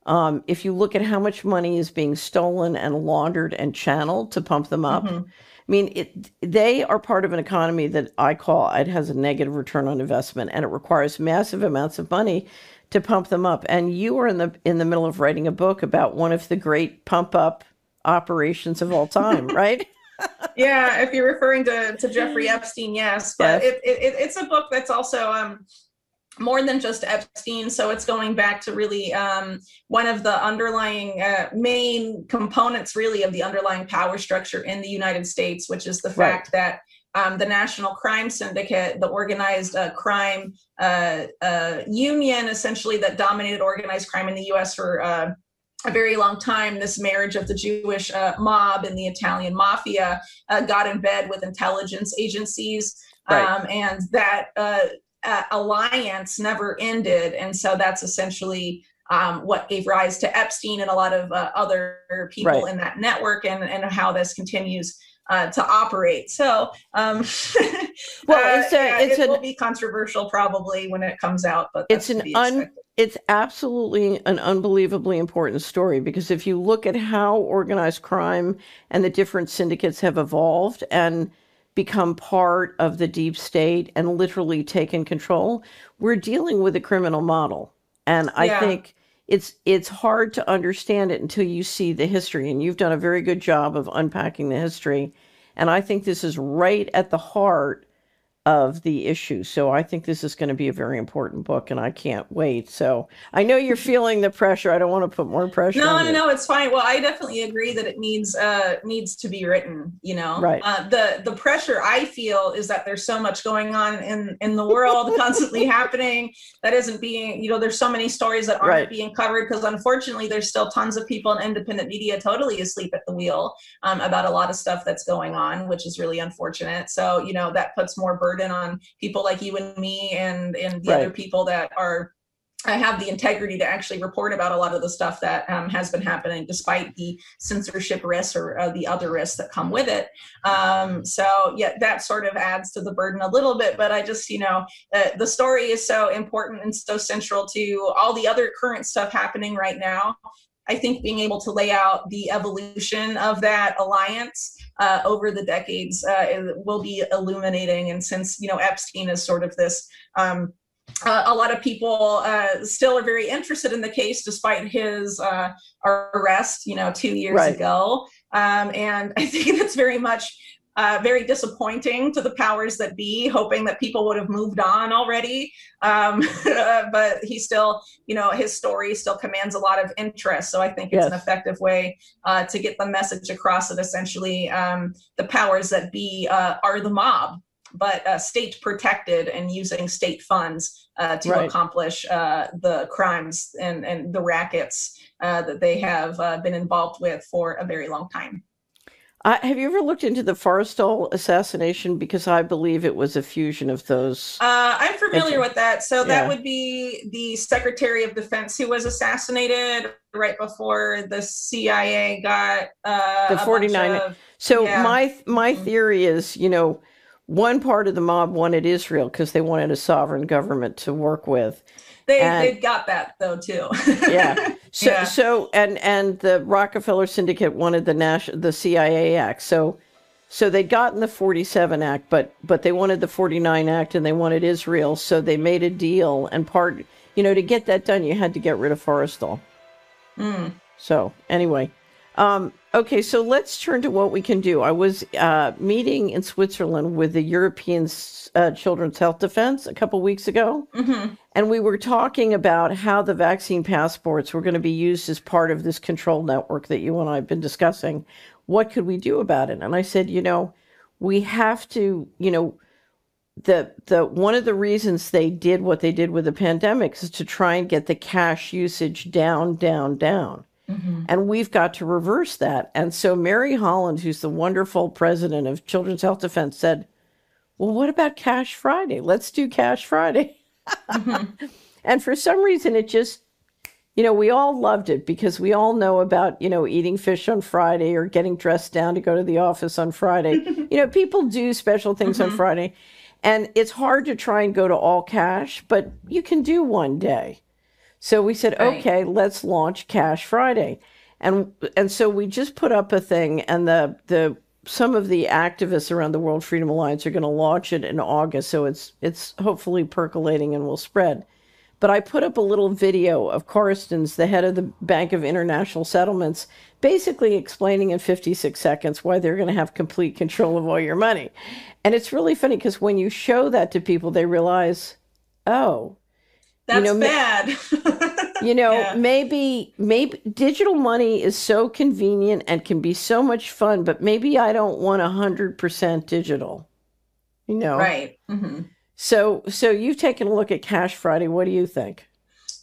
If you look at how much money is being stolen and laundered and channeled to pump them up, I mean, they are part of an economy that I call, it has a negative return on investment, and it requires massive amounts of money to pump them up. And you are in the middle of writing a book about one of the great pump up operations of all time, right? Yeah, if you're referring to Jeffrey Epstein, yes. But it's a book that's also more than just Epstein. So it's going back to really one of the underlying main components really of the underlying power structure in the United States, which is the fact that the National Crime Syndicate, the organized crime union, essentially, that dominated organized crime in the U.S. for a very long time, this marriage of the Jewish mob and the Italian mafia got in bed with intelligence agencies, and that alliance never ended. And so that's essentially what gave rise to Epstein and a lot of other people in that network, and how this continues to operate. So, it will be controversial probably when it comes out, but it's absolutely an unbelievably important story, because if you look at how organized crime and the different syndicates have evolved and become part of the deep state and literally taken control, we're dealing with a criminal model. And I think it's hard to understand it until you see the history. And you've done a very good job of unpacking the history. And I think this is right at the heart of the issue. So I think this is going to be a very important book, and I can't wait. So I know you're feeling the pressure. I don't want to put more pressure on you. No, it's fine. Well, I definitely agree that it needs to be written, Right. The pressure I feel is that there's so much going on in the world constantly happening that isn't being, there's so many stories that aren't being covered, because unfortunately there's still tons of people in independent media totally asleep at the wheel about a lot of stuff that's going on, which is really unfortunate. So, that puts more burden on people like you and me and the other people that have the integrity to actually report about a lot of the stuff that has been happening, despite the censorship risks or the other risks that come with it. So that sort of adds to the burden a little bit, but I just, the story is so important and so central to all the other current stuff happening right now. I think being able to lay out the evolution of that alliance over the decades will be illuminating. And since, Epstein is sort of this, a lot of people still are very interested in the case, despite his arrest, 2 years ago. And I think that's very much very disappointing to the powers that be, hoping that people would have moved on already. But he still, his story still commands a lot of interest. So I think it's an effective way to get the message across that essentially the powers that be are the mob. but state protected and using state funds to accomplish the crimes and the rackets that they have been involved with for a very long time. Have you ever looked into the Forrestal assassination? Because I believe it was a fusion of those. I'm familiar with that. So that would be the Secretary of Defense who was assassinated right before the CIA got the 49. My theory is, one part of the mob wanted Israel because they wanted a sovereign government to work with. They got that though too. And the Rockefeller Syndicate wanted the CIA Act. So they'd gotten the 47 Act, but they wanted the 49 Act and they wanted Israel. So they made a deal, and to get that done, you had to get rid of Forrestal. So anyway, okay, so let's turn to what we can do. I was meeting in Switzerland with the European Children's Health Defense a couple weeks ago, and we were talking about how the vaccine passports were going to be used as part of this control network that you and I have been discussing. What could we do about it? And I said, we have to, the one of the reasons they did what they did with the pandemic is to try and get the cash usage down. And we've got to reverse that. And so Mary Holland, who's the wonderful president of Children's Health Defense, said, well, what about Cash Friday? Let's do Cash Friday. And for some reason, it just, we all loved it because we all know about, eating fish on Friday or getting dressed down to go to the office on Friday. People do special things on Friday. And it's hard to try and go to all cash, but you can do one day. So we said, okay, let's launch Cash Friday. And so we just put up a thing, and some of the activists around the World Freedom Alliance are going to launch it in August. So it's hopefully percolating and will spread. But I put up a little video of Carstens, the head of the Bank of International Settlements, basically explaining in 56 seconds why they're going to have complete control of all your money. And it's really funny because when you show that to people, they realize, oh, that's bad. Maybe digital money is so convenient and can be so much fun, but maybe I don't want 100% digital. Right. So you've taken a look at Cash Friday. What do you think?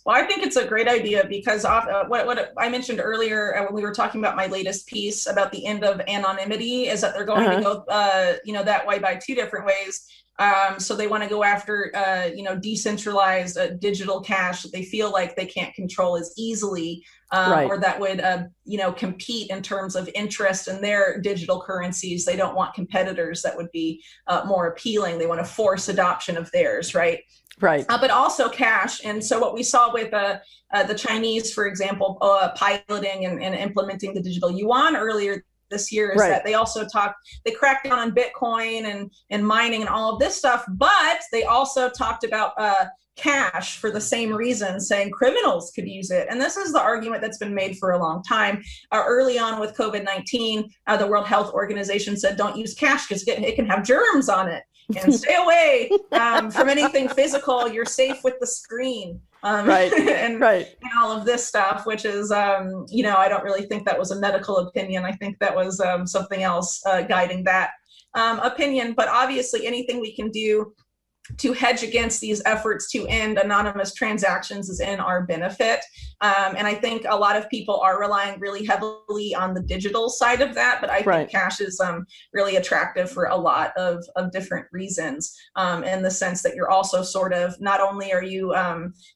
Well, I think it's a great idea because what I mentioned earlier when we were talking about my latest piece about the end of anonymity is that they're going to go, that way by two different ways. So they want to go after, decentralized digital cash that they feel like they can't control as easily, or that would, compete in terms of interest in their digital currencies. They don't want competitors that would be more appealing. They want to force adoption of theirs, right? Right. But also cash. And so what we saw with the Chinese, for example, piloting and implementing the digital yuan earlier this year is that they also they cracked down on Bitcoin and mining and all of this stuff, but they also talked about cash for the same reason, saying criminals could use it. And this is the argument that's been made for a long time. Early on with COVID-19, the World Health Organization said, don't use cash because it can have germs on it. And stay away from anything physical. You're safe with the screen. And all of this stuff, which is, I don't really think that was a medical opinion. I think that was something else guiding that opinion. But obviously, anything we can do to hedge against these efforts to end anonymous transactions is in our benefit. And I think a lot of people are relying really heavily on the digital side of that, but I think cash is really attractive for a lot of different reasons, in the sense that you're also sort of, not only are you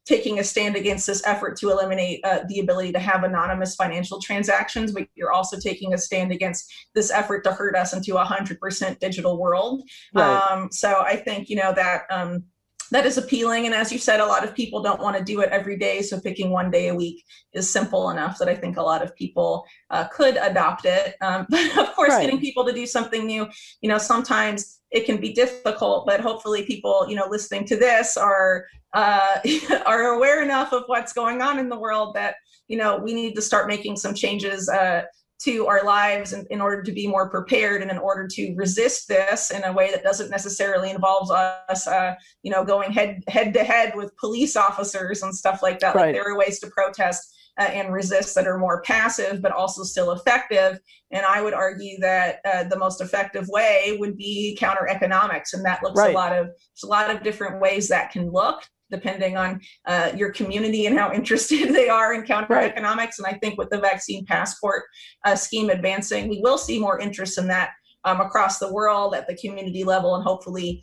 taking a stand against this effort to eliminate the ability to have anonymous financial transactions, but you're also taking a stand against this effort to herd us into 100% digital world. So I think, that is appealing. And as you said, a lot of people don't want to do it every day. So picking one day a week is simple enough that I think a lot of people could adopt it. But of course, getting people to do something new, sometimes it can be difficult, but hopefully people, listening to this are aware enough of what's going on in the world that, we need to start making some changes to our lives in order to be more prepared and in order to resist this in a way that doesn't necessarily involve us, going head to head with police officers and stuff like that. Like there are ways to protest and resist that are more passive, but also still effective. And I would argue that the most effective way would be counter economics. And that looks Right. a lot of different ways that can look, depending on your community and how interested they are in counter economics. And I think with the vaccine passport scheme advancing, we will see more interest in that across the world at the community level, and hopefully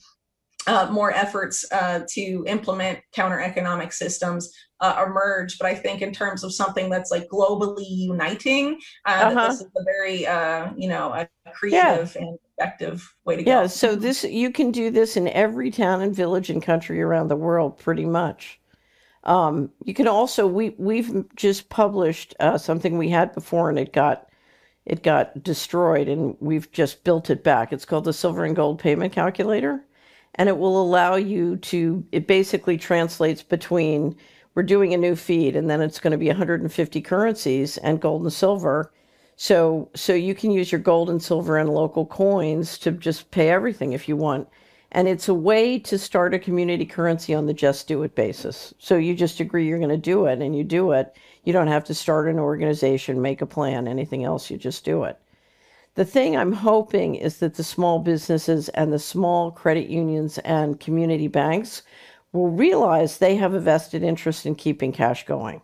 more efforts to implement counter economic systems emerge. But I think in terms of something that's like globally uniting, that this is a very a creative and effective way to go. Yeah, so you can do this in every town and village and country around the world, pretty much. You can also we've just published something we had before, and it got destroyed, and we've just built it back. It's called the Silver and Gold Payment Calculator, and it will allow you to. It basically translates between, we're doing a new feed, and then it's going to be 150 currencies and gold and silver. So you can use your gold and silver and local coins to just pay everything if you want. And it's a way to start a community currency on the just do it basis. So you just agree you're going to do it, and you do it. You don't have to start an organization, make a plan, anything else. You just do it. The thing I'm hoping is that the small businesses and the small credit unions and community banks will realize they have a vested interest in keeping cash going.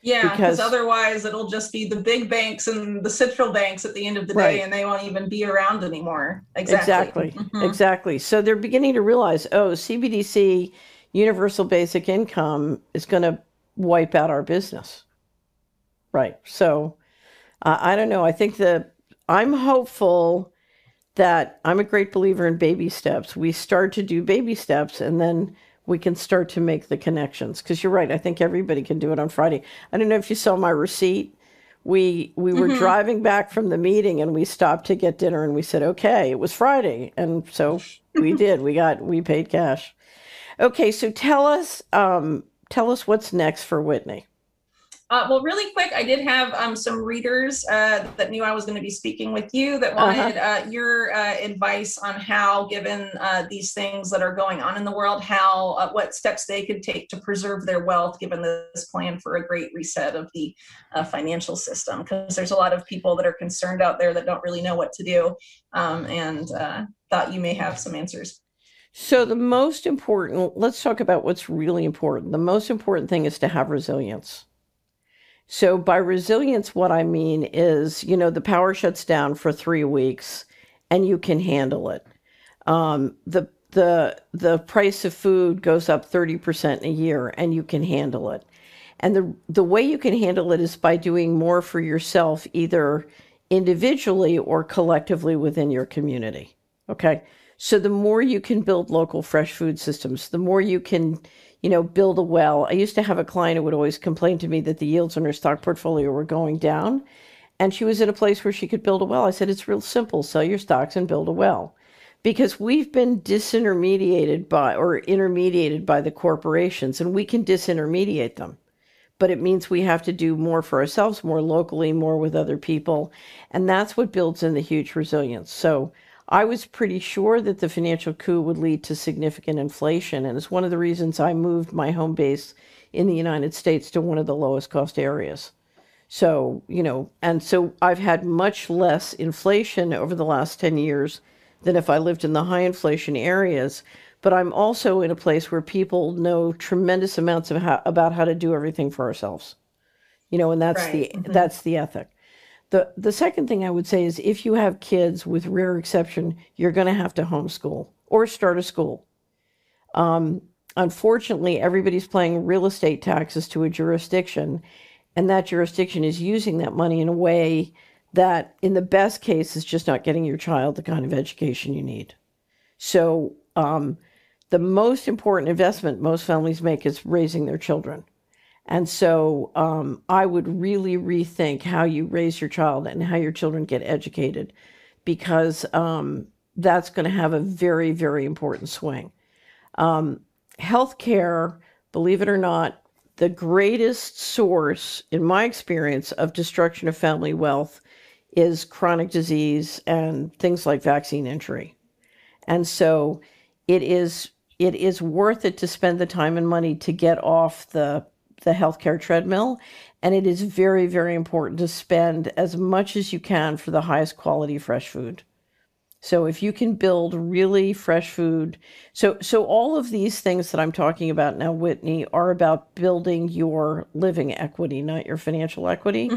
Yeah, because otherwise it'll just be the big banks and the central banks at the end of the day, and they won't even be around anymore. Exactly. So they're beginning to realize, CBDC, universal basic income, is going to wipe out our business. Right. So I don't know. I think I'm hopeful that I'm a great believer in baby steps. We start to do baby steps, and then we can start to make the connections. Because you're right, I think everybody can do it on Friday. I don't know if you saw my receipt. We were driving back from the meeting, and we stopped to get dinner, and we said, okay, it was Friday. And so we did. We paid cash. Okay, so tell us what's next for Whitney. Well, really quick, I did have some readers that knew I was going to be speaking with you that wanted your advice on how, given these things that are going on in the world, what steps they could take to preserve their wealth, given this plan for a great reset of the financial system. Because there's a lot of people that are concerned out there that don't really know what to do, and thought you may have some answers. So let's talk about what's really important. The most important thing is to have resilience. So by resilience, what I mean is, the power shuts down for 3 weeks and you can handle it. The price of food goes up 30% in a year and you can handle it. And the way you can handle it is by doing more for yourself, either individually or collectively within your community. Okay. So the more you can build local fresh food systems, the more you can build a well. I used to have a client who would always complain to me that the yields on her stock portfolio were going down, and she was in a place where she could build a well. I said, it's real simple. Sell your stocks and build a well. Because we've been intermediated by the corporations, and we can disintermediate them. But it means we have to do more for ourselves, more locally, more with other people. And that's what builds in the huge resilience. So I was pretty sure that the financial coup would lead to significant inflation, and it's one of the reasons I moved my home base in the United States to one of the lowest cost areas. So, and so I've had much less inflation over the last 10 years than if I lived in the high inflation areas. But I'm also in a place where people know tremendous amounts about how to do everything for ourselves. And that's the ethic. The second thing I would say is, if you have kids, with rare exception, you're going to have to homeschool or start a school. Unfortunately, everybody's paying real estate taxes to a jurisdiction, and that jurisdiction is using that money in a way that, in the best case, is just not getting your child the kind of education you need. So the most important investment most families make is raising their children. And so I would really rethink how you raise your child and how your children get educated, because that's going to have a very, very important swing. Healthcare, believe it or not, the greatest source, in my experience, of destruction of family wealth is chronic disease and things like vaccine injury. And so it is worth it to spend the time and money to get off the healthcare treadmill And it is very, very important to spend as much as you can for the highest quality fresh food. So if you can build really fresh food, so all of these things that I'm talking about now, Whitney, are about building your living equity, not your financial equity.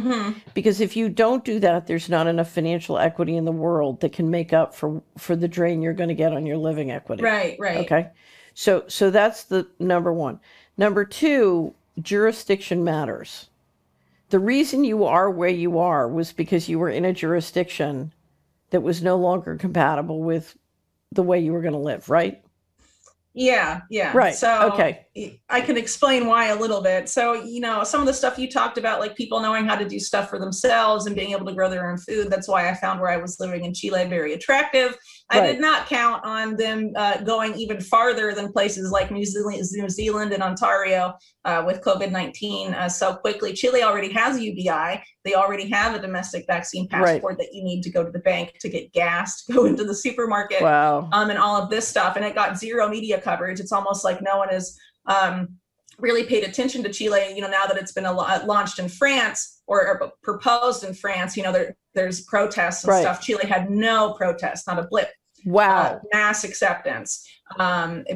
Because if you don't do that, there's not enough financial equity in the world that can make up for the drain you're going to get on your living equity. Right. Okay. So that's the number one. Number two, jurisdiction matters. The reason you are where you are was because you were in a jurisdiction that was no longer compatible with the way you were going to live, right? Yeah. Right. So okay. I can explain why a little bit. So, some of the stuff you talked about, like people knowing how to do stuff for themselves and being able to grow their own food. That's why I found where I was living in Chile very attractive. I did not count on them going even farther than places like New Zealand and Ontario with COVID-19 so quickly. Chile already has UBI. They already have a domestic vaccine passport that you need to go to the bank to get gas, to go into the supermarket, and all of this stuff. And it got zero media coverage. It's almost like no one is really paid attention to Chile, now that it's been launched in France or proposed in France, there's protests and stuff. Chile had no protests, not a blip. Wow. Mass acceptance.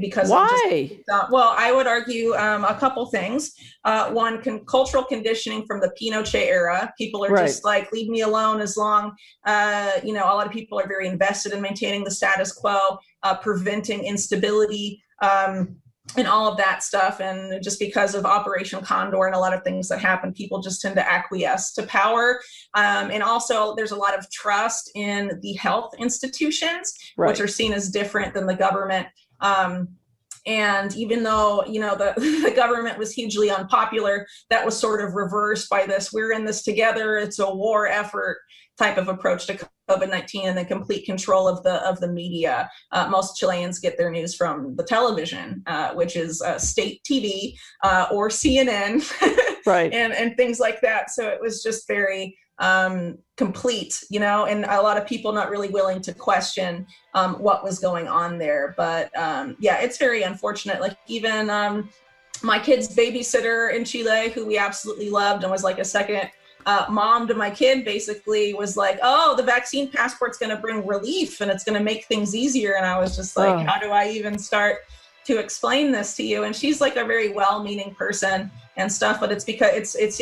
Because why? Well, I would argue a couple things. One, cultural conditioning from the Pinochet era. People are just like, leave me alone as long. A lot of people are very invested in maintaining the status quo, preventing instability, and all of that stuff. And just because of Operation Condor and a lot of things that happen, people just tend to acquiesce to power. And also there's a lot of trust in the health institutions, which are seen as different than the government. And even though, the government was hugely unpopular, that was sort of reversed by this, we're in this together, it's a war effort type of approach to COVID-19, and then complete control of the media. Most Chileans get their news from the television, which is state TV or CNN, and things like that. So it was just very complete, and a lot of people not really willing to question what was going on there. But it's very unfortunate. Like even my kid's babysitter in Chile, who we absolutely loved and was like a second mom to my kid, basically was like, oh, the vaccine passport's going to bring relief and it's going to make things easier. And I was just like, how do I even start to explain this to you? And she's like a very well-meaning person and stuff, but it's because it's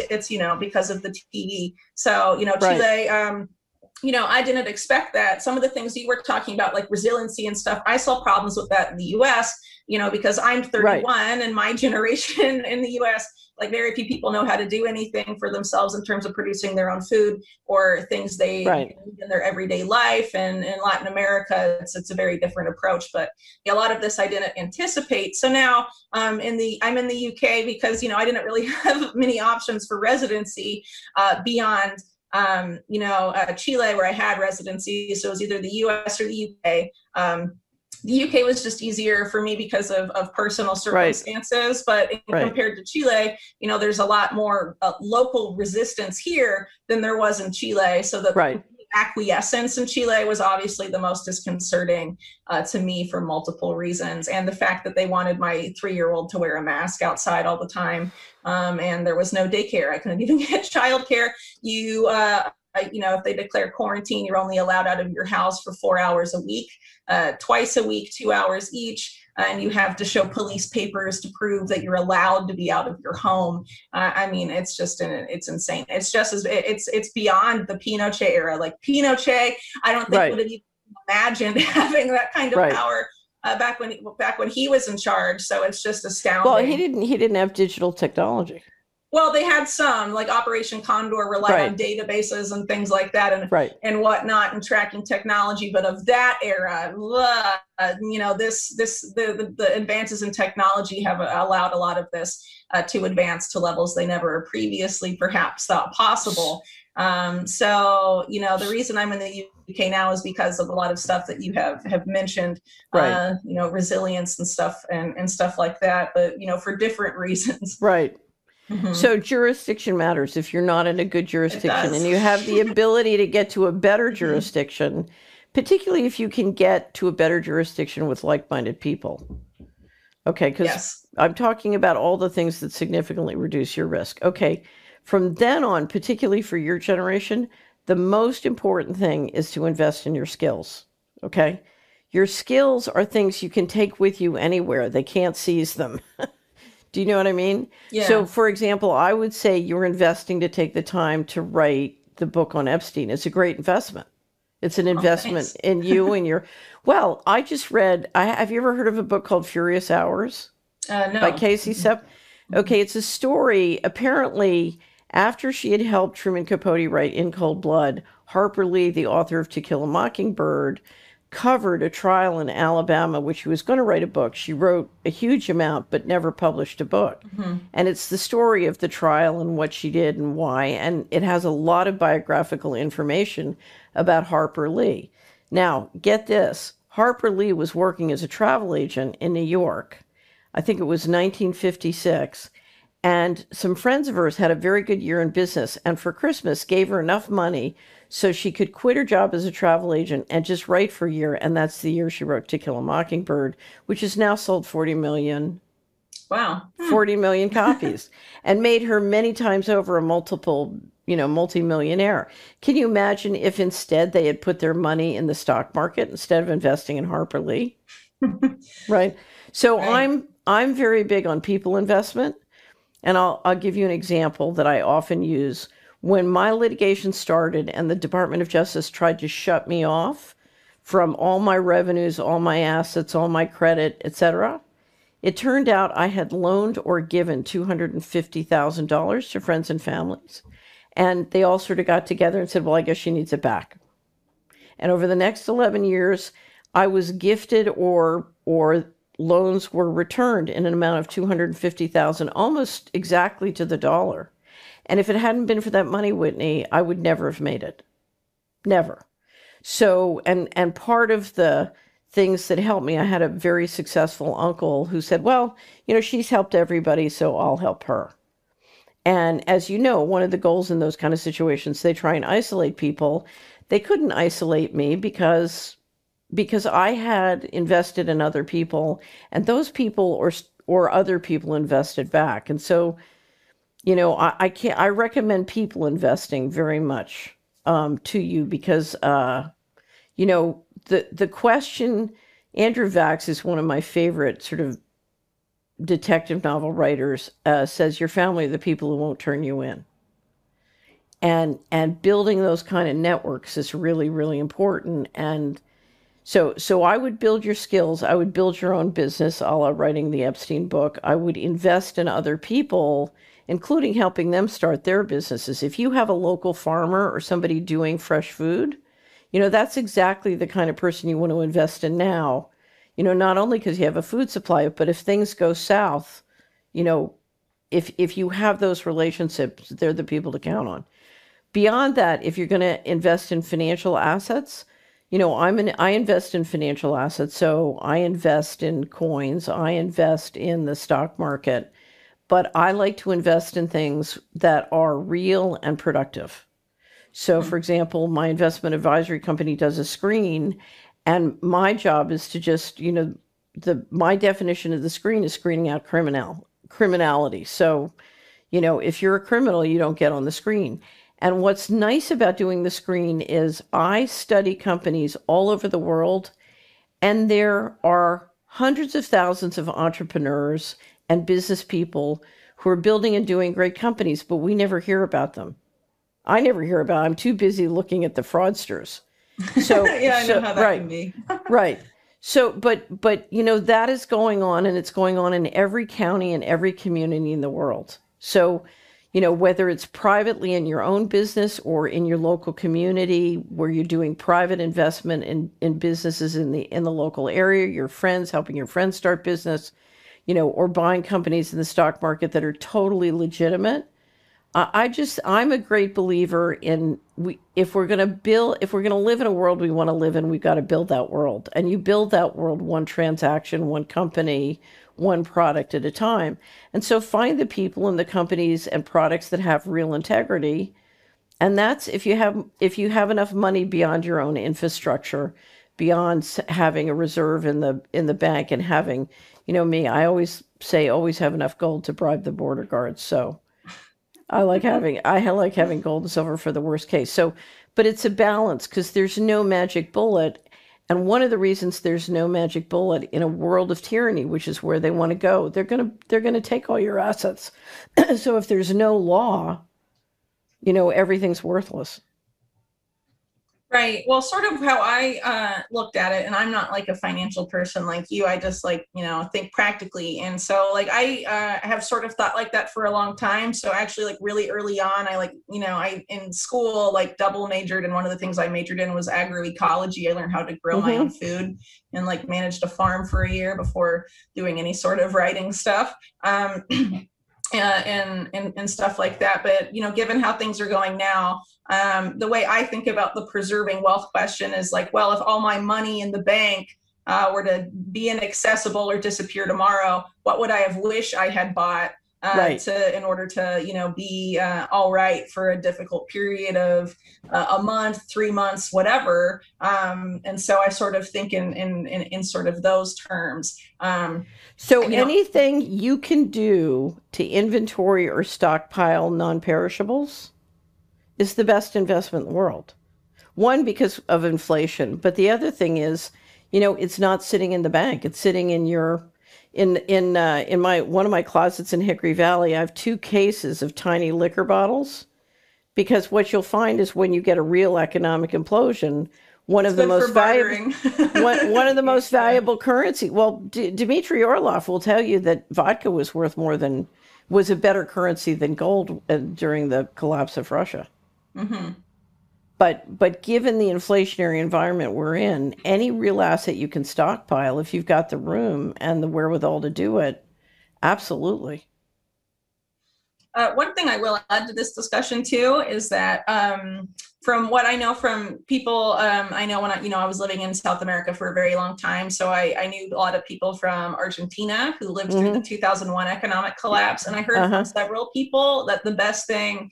because of the TV. So, Chile, I didn't expect that. Some of the things you were talking about, like resiliency and stuff, I saw problems with that in the US, because I'm 31 and my generation in the US, like very few people know how to do anything for themselves in terms of producing their own food or things they need in their everyday life. And in Latin America, it's a very different approach. But a lot of this I didn't anticipate. So now I'm in the UK because, I didn't really have many options for residency beyond Chile, where I had residency. So it was either the US or the UK. The UK was just easier for me because of personal circumstances, but compared to Chile, there's a lot more local resistance here than there was in Chile. So the acquiescence in Chile was obviously the most disconcerting to me for multiple reasons. And the fact that they wanted my 3-year-old to wear a mask outside all the time. And there was no daycare. I couldn't even get childcare. If they declare quarantine, you're only allowed out of your house for 4 hours a week, twice a week, 2 hours each. And you have to show police papers to prove that you're allowed to be out of your home. It's insane. It's just it's beyond the Pinochet era. Like Pinochet, I don't think would have even imagined having that kind of power back when he was in charge. So it's just astounding. Well, he didn't have digital technology. Well, they had some, like Operation Condor relied on databases and things like that and whatnot and tracking technology. But of that era, the advances in technology have allowed a lot of this to advance to levels they never previously perhaps thought possible. The reason I'm in the UK now is because of a lot of stuff that you have mentioned, resilience and stuff like that, but, for different reasons. Right. Mm-hmm. So jurisdiction matters. If you're not in a good jurisdiction and you have the ability to get to a better jurisdiction, particularly if you can get to a better jurisdiction with like-minded people. Okay, because I'm talking about all the things that significantly reduce your risk. Okay, From then on, particularly for your generation, the most important thing is to invest in your skills. Okay. Your skills are things you can take with you anywhere. They can't seize them. Do you know what I mean? Yeah. So, for example, I would say you're investing to take the time to write the book on Epstein. It's a great investment. It's an investment in you and your. Well, I just read. Have you ever heard of a book called Furious Hours? No. By Casey Sepp. Okay, it's a story. Apparently, after she had helped Truman Capote write In Cold Blood, Harper Lee, the author of To Kill a Mockingbird, covered a trial in Alabama, which she was going to write a book. She wrote a huge amount, but never published a book. And it's the story of the trial and what she did and why. And it has a lot of biographical information about Harper Lee. Now, get this. Harper Lee was working as a travel agent in New York. I think it was 1956. And some friends of hers had a very good year in business, and for Christmas gave her enough money so she could quit her job as a travel agent and just write for a year. And that's the year she wrote To Kill a Mockingbird, which has now sold 40 million. Wow. 40 million copies and made her many times over a multi-millionaire. Can you imagine if instead they had put their money in the stock market instead of investing in Harper Lee? Right. So right. I'm very big on people investment. And I'll give you an example that I often use. When my litigation started and the Department of Justice tried to shut me off from all my revenues, all my assets, all my credit, etc., it turned out I had loaned or given $250,000 to friends and families. And they all sort of got together and said, well, I guess she needs it back. And over the next 11 years, I was gifted or loans were returned in an amount of $250,000, almost exactly to the dollar. And if it hadn't been for that money, Whitney, I would never have made it. Never. So, and part of the things that helped me, I had a very successful uncle who said, well, she's helped everybody, so I'll help her. And as you know, one of the goals in those kind of situations, they try and isolate people. They couldn't isolate me because I had invested in other people, and those people or other people invested back. And so, I recommend people investing very much to you because, the question, Andrew Vax is one of my favorite sort of detective novel writers, says your family are the people who won't turn you in. And building those kind of networks is really, really important. And so I would build your skills. I would build your own business, a la writing the Epstein book. I would invest in other people, including helping them start their businesses. If you have a local farmer or somebody doing fresh food, that's exactly the kind of person you want to invest in now. Not only because you have a food supply, but if things go south, if you have those relationships, they're the people to count on. Beyond that, if you're going to invest in financial assets, I invest in financial assets. So I invest in coins, I invest in the stock market, but I like to invest in things that are real and productive. So for example, my investment advisory company does a screen, and my job is to just, my definition of the screen is screening out criminality. So, if you're a criminal, you don't get on the screen. And what's nice about doing the screen is I study companies all over the world, and there are hundreds of thousands of entrepreneurs and business people who are building and doing great companies, but we never hear about them. I never hear about them. I'm too busy looking at the fraudsters. So yeah, I know how that can be. Right. So, but that is going on, and it's going on in every county and every community in the world. So, whether it's privately in your own business or in your local community where you're doing private investment in businesses in the local area, your friends, helping your friends start business, or buying companies in the stock market that are totally legitimate. I'm a great believer in if we're going to live in a world we want to live in, we've got to build that world. And you build that world one transaction, one company, one product at a time. And so find the people and the companies and products that have real integrity. And that's if you have enough money beyond your own infrastructure, beyond having a reserve in the bank and having, me, I always say, always have enough gold to bribe the border guards. So I like having gold and silver for the worst case. So, but it's a balance because there's no magic bullet. And one of the reasons there's no magic bullet in a world of tyranny, which is where they want to go, they're gonna take all your assets. So if there's no law, everything's worthless. Right. Well, sort of how I looked at it, and I'm not like a financial person like you. I just think practically. And so I have sort of thought like that for a long time. So actually like really early on, I in school, like double majored. And one of the things I majored in was agroecology. I learned how to grow my own food and like managed a farm for a year before doing any sort of writing stuff. And stuff like that. But, given how things are going now, the way I think about the preserving wealth question is like, well, if all my money in the bank were to be inaccessible or disappear tomorrow, what would I have wished I had bought in order to, be all right for a difficult period of a month, 3 months, whatever. And so I sort of think in sort of those terms. So anything you can do to inventory or stockpile non-perishables is the best investment in the world. One, because of inflation, but the other thing is, it's not sitting in the bank. It's sitting in one of my closets in Hickory Valley. I have 2 cases of tiny liquor bottles, because what you'll find is when you get a real economic implosion, one of the most valuable currency. Well, Dmitry Orlov will tell you that vodka was a better currency than gold during the collapse of Russia. Mm-hmm. But given the inflationary environment we're in, any real asset you can stockpile, if you've got the room and the wherewithal to do it, absolutely. One thing I will add to this discussion too is that from what I know from people, I know when I was living in South America for a very long time, so I knew a lot of people from Argentina who lived through the 2001 economic collapse, and I heard from several people that the best thing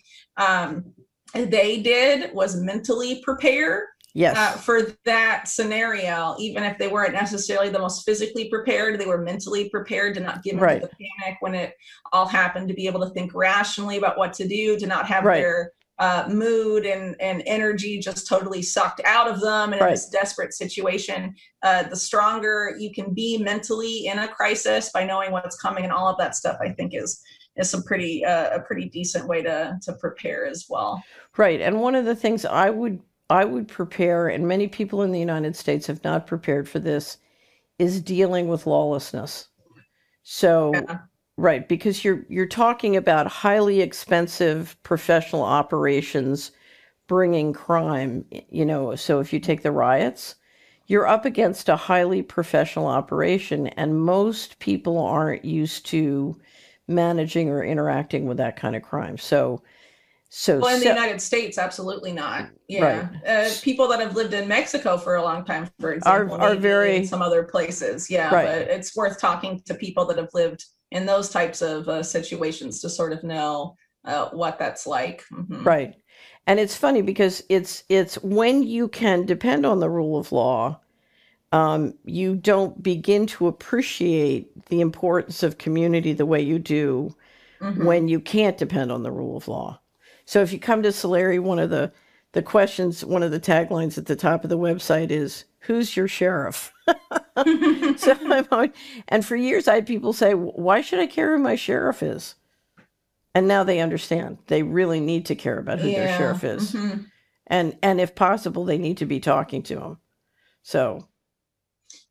they did was mentally prepare for that scenario. Even if they weren't necessarily the most physically prepared, they were mentally prepared to not give into the panic when it all happened, to be able to think rationally about what to do, to not have their mood and energy just totally sucked out of them. And in this desperate situation, the stronger you can be mentally in a crisis by knowing what's coming and all of that stuff, I think is some pretty a pretty decent way to prepare as well. Right. And one of the things I would prepare, and many people in the United States have not prepared for this, is dealing with lawlessness. So, because you're talking about highly expensive professional operations bringing crime, so if you take the riots, you're up against a highly professional operation, and most people aren't used to managing or interacting with that kind of crime. Well, in the United States, absolutely not. Yeah. People that have lived in Mexico for a long time, for example, are very in some other places. Yeah. But it's worth talking to people that have lived in those types of situations to sort of know what that's like. Mm-hmm. Right. And it's funny because it's when you can depend on the rule of law, you don't begin to appreciate the importance of community the way you do when you can't depend on the rule of law. So if you come to Solari, one of the questions, one of the taglines at the top of the website is, "Who's your sheriff?" And for years I had people say, "Why should I care who my sheriff is?" And now they understand. They really need to care about who their sheriff is. Mm-hmm. And if possible, they need to be talking to him. So.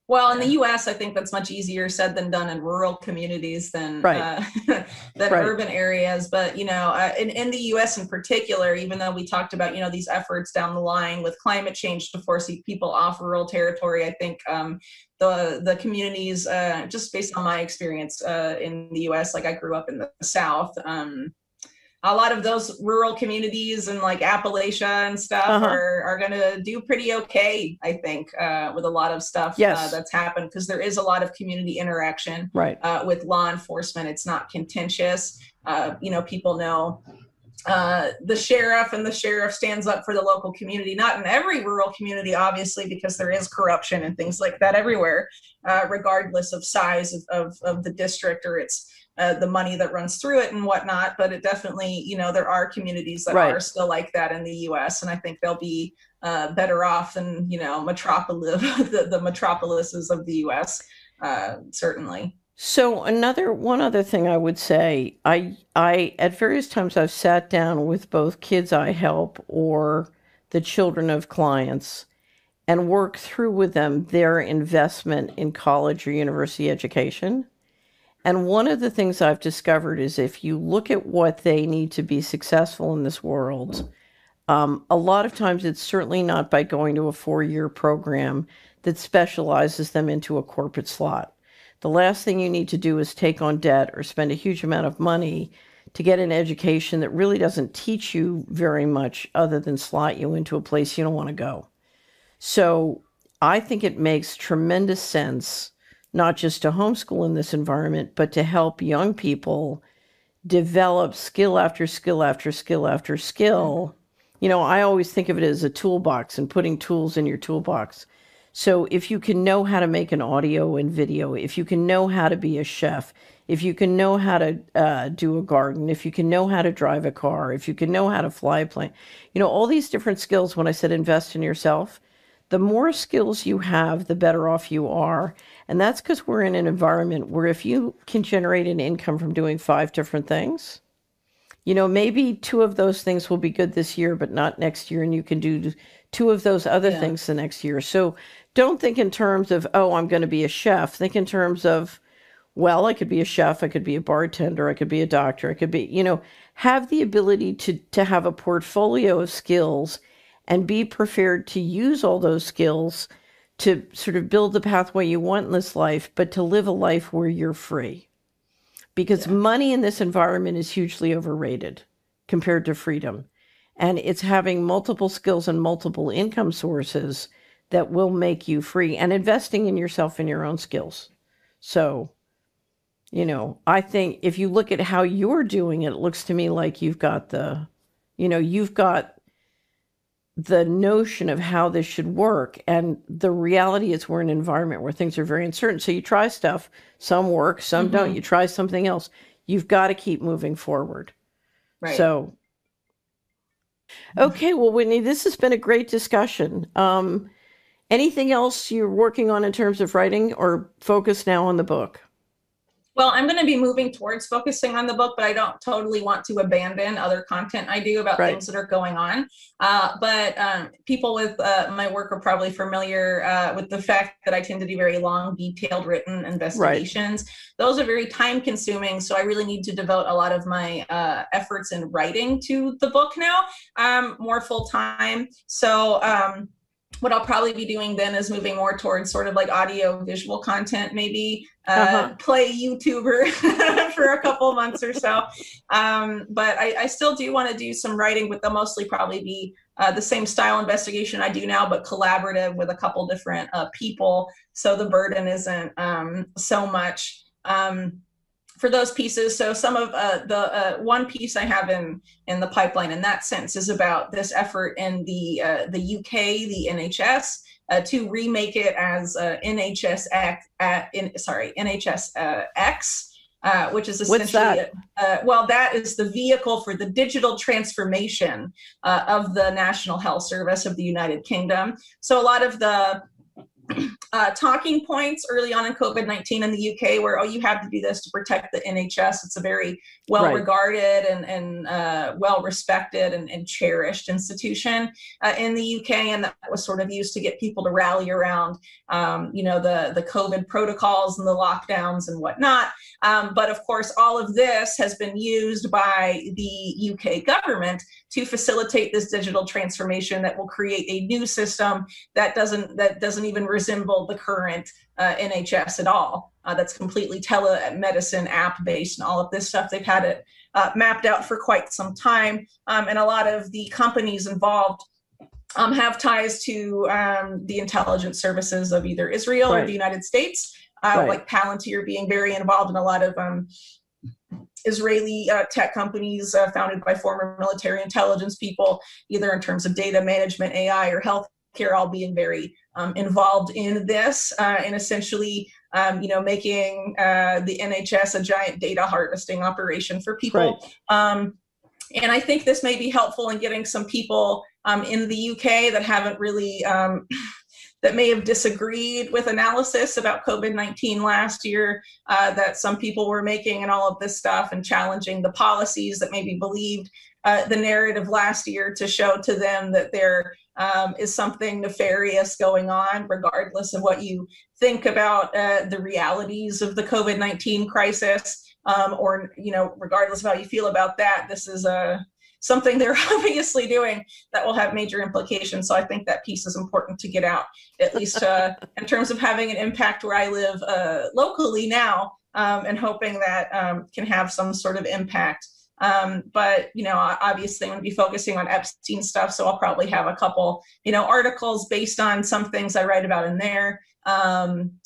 Well, in the U.S., I think that's much easier said than done in rural communities than urban areas. But, in the U.S. in particular, even though we talked about, these efforts down the line with climate change to force people off rural territory, I think the communities, just based on my experience in the U.S., like I grew up in the South, a lot of those rural communities and like Appalachia and stuff are going to do pretty okay, I think, with a lot of stuff that's happened, because there is a lot of community interaction with law enforcement. It's not contentious. People know the sheriff, and the sheriff stands up for the local community. Not in every rural community, obviously, because there is corruption and things like that everywhere, regardless of size of the district or its the money that runs through it and whatnot. But it definitely, there are communities that are still like that in the U.S. And I think they'll be better off than, the metropolises of the U.S. Certainly. So one other thing I would say, I at various times I've sat down with both kids I help or the children of clients and work through with them their investment in college or university education. And one of the things I've discovered is if you look at what they need to be successful in this world, a lot of times it's certainly not by going to a 4-year program that specializes them into a corporate slot. The last thing you need to do is take on debt or spend a huge amount of money to get an education that really doesn't teach you very much other than slot you into a place you don't want to go. So I think it makes tremendous sense not just to homeschool in this environment, but to help young people develop skill after skill after skill after skill. I always think of it as a toolbox and putting tools in your toolbox. So if you can know how to make an audio and video, if you can know how to be a chef, if you can know how to do a garden, if you can know how to drive a car, if you can know how to fly a plane, all these different skills, when I said invest in yourself, the more skills you have, the better off you are. And that's because we're in an environment where if you can generate an income from doing 5 different things, maybe 2 of those things will be good this year, but not next year. And you can do 2 of those other things the next year. So don't think in terms of, I'm going to be a chef. Think in terms of, well, I could be a chef. I could be a bartender. I could be a doctor. I could be, have the ability to have a portfolio of skills and be prepared to use all those skills to sort of build the pathway you want in this life, but to live a life where you're free. Because money in this environment is hugely overrated compared to freedom. And it's having multiple skills and multiple income sources that will make you free, and investing in yourself and your own skills. So, I think if you look at how you're doing it, it looks to me like you've got you've got the notion of how this should work. And the reality is we're in an environment where things are very uncertain. So you try stuff, some work, some don't. You try something else. You've got to keep moving forward. Right. So, okay, well, Whitney, this has been a great discussion. Anything else you're working on in terms of writing, or focus now on the book? Well, I'm going to be moving towards focusing on the book, but I don't totally want to abandon other content I do about things that are going on. But people with my work are probably familiar with the fact that I tend to do very long, detailed written investigations. Those are very time consuming. So I really need to devote a lot of my efforts in writing to the book now, more full time. So what I'll probably be doing then is moving more towards sort of like audio visual content, maybe play YouTuber for a couple months or so. But I still do want to do some writing, but they'll mostly probably be the same style investigation I do now, but collaborative with a couple different people. So the burden isn't so much for those pieces. So some of the one piece I have in the pipeline in that sense is about this effort in the UK, the NHS, to remake it as NHS X, which is essentially that is the vehicle for the digital transformation of the National Health Service of the United Kingdom. So a lot of the talking points early on in COVID-19 in the UK were, you have to do this to protect the NHS. It's a very well-regarded and well-respected and cherished institution in the UK. And that was sort of used to get people to rally around, the COVID protocols and the lockdowns and whatnot. But of course, all of this has been used by the UK government to facilitate this digital transformation that will create a new system that doesn't even resemble the current NHS at all. That's completely telemedicine app based and all of this stuff. They've had it mapped out for quite some time. And a lot of the companies involved have ties to the intelligence services of either Israel or the United States, like Palantir being very involved in a lot of Israeli tech companies founded by former military intelligence people, either in terms of data management, AI, or healthcare, all being very involved in this and essentially making the NHS a giant data harvesting operation for people. Right. And I think this may be helpful in getting some people in the UK that haven't really, that may have disagreed with analysis about COVID-19 last year, that some people were making and all of this stuff, and challenging the policies that maybe believed the narrative last year, to show to them that there is something nefarious going on, regardless of what you think about the realities of the COVID-19 crisis. Or, regardless of how you feel about that, this is something they're obviously doing that will have major implications. So I think that piece is important to get out, at least in terms of having an impact where I live locally now, and hoping that can have some sort of impact. But, obviously I'm going to be focusing on Epstein stuff. So I'll probably have a couple, articles based on some things I write about in there.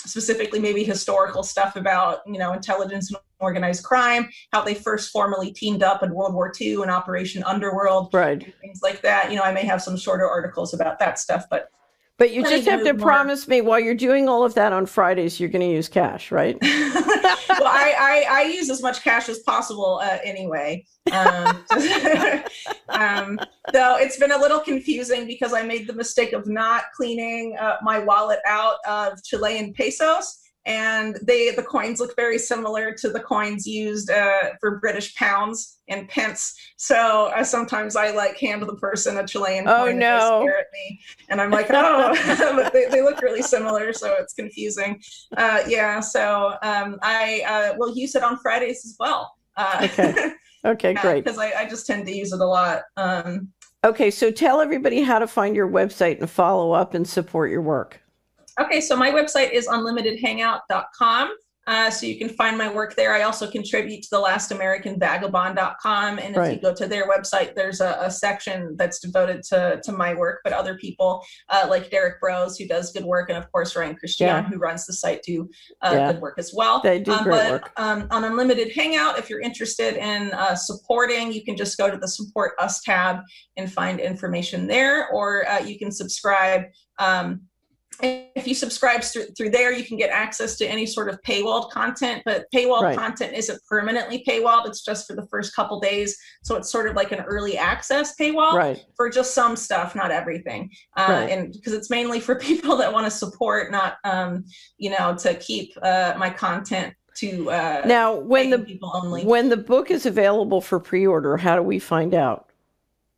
Specifically maybe historical stuff about, intelligence and organized crime, how they first formally teamed up in World War II in Operation Underworld, right? Things like that. I may have some shorter articles about that stuff, but you just have to promise me while you're doing all of that on Fridays, you're going to use cash, right? Well, I use as much cash as possible anyway. Though it's been a little confusing because I made the mistake of not cleaning my wallet out of Chilean pesos. And the coins look very similar to the coins used for British pounds and pence. So sometimes I hand the person a Chilean coin and they stare at me. And I'm like, oh, but they look really similar. So it's confusing. So I will use it on Fridays as well. Okay, great. Because I just tend to use it a lot. Okay, so tell everybody how to find your website and follow up and support your work. Okay, so my website is unlimitedhangout.com. So you can find my work there. I also contribute to the lastamericanvagabond.com. And if you go to their website, there's a section that's devoted to my work, but other people like Derek Brose, who does good work, and of course, Ryan Christian, who runs the site, do good work as well. They do great work. On Unlimited Hangout, if you're interested in supporting, you can just go to the Support Us tab and find information there, or you can subscribe. If you subscribe through there, you can get access to any sort of paywalled content, but paywalled content isn't permanently paywalled. It's just for the first couple days. So it's sort of like an early access paywall for just some stuff, not everything. And because it's mainly for people that want to support, not, to keep my content to now when people only. When the book is available for pre-order, how do we find out?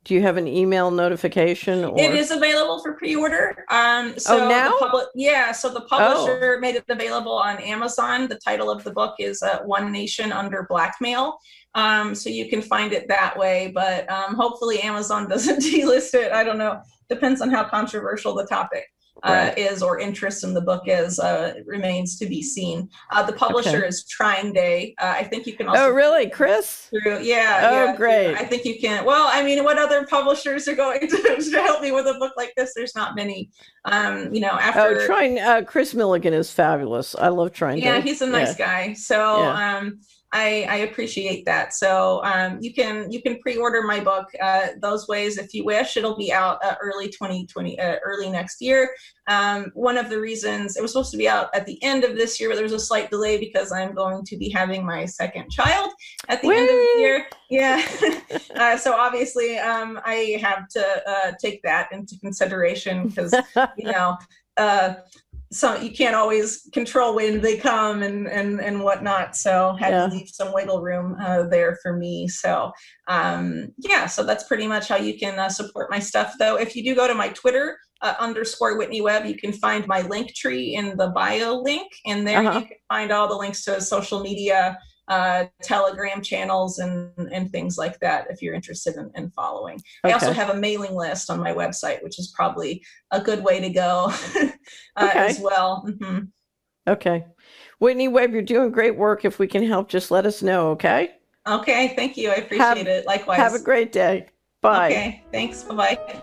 Do you have an email notification? Or? It is available for pre-order. Now? So the publisher made it available on Amazon. The title of the book is One Nation Under Blackmail. So you can find it that way, but hopefully Amazon doesn't delist it. I don't know. Depends on how controversial the topip is, or interest in the book is. It remains to be seen. The publisher is Trying Day. I think you can also. Oh, really, Chris? Great. I think you can. Well, I mean, what other publishers are going to help me with a book like this? There's not many. After Chris Milligan is fabulous. I love Trying Day. Yeah, he's a nice guy. So. I appreciate that. So you can pre-order my book those ways if you wish. It'll be out early 2020, early next year. One of the reasons it was supposed to be out at the end of this year, but there was a slight delay because I'm going to be having my second child at the end of the year. Yeah. So obviously I have to take that into consideration because, so you can't always control when they come and whatnot. So had to leave some wiggle room there for me. So so that's pretty much how you can support my stuff. Though if you do go to my Twitter _Uitni Uebb, you can find my link tree in the bio link, and there you can find all the links to social media, Telegram channels and things like that if you're interested in following. I also have a mailing list on my website, which is probably a good way to go as well. Okay. Uitni Uebb, you're doing great work. If we can help, just let us know, okay? Okay, thank you. I appreciate it. Likewise. Have a great day. Bye. Okay, thanks. Bye-bye.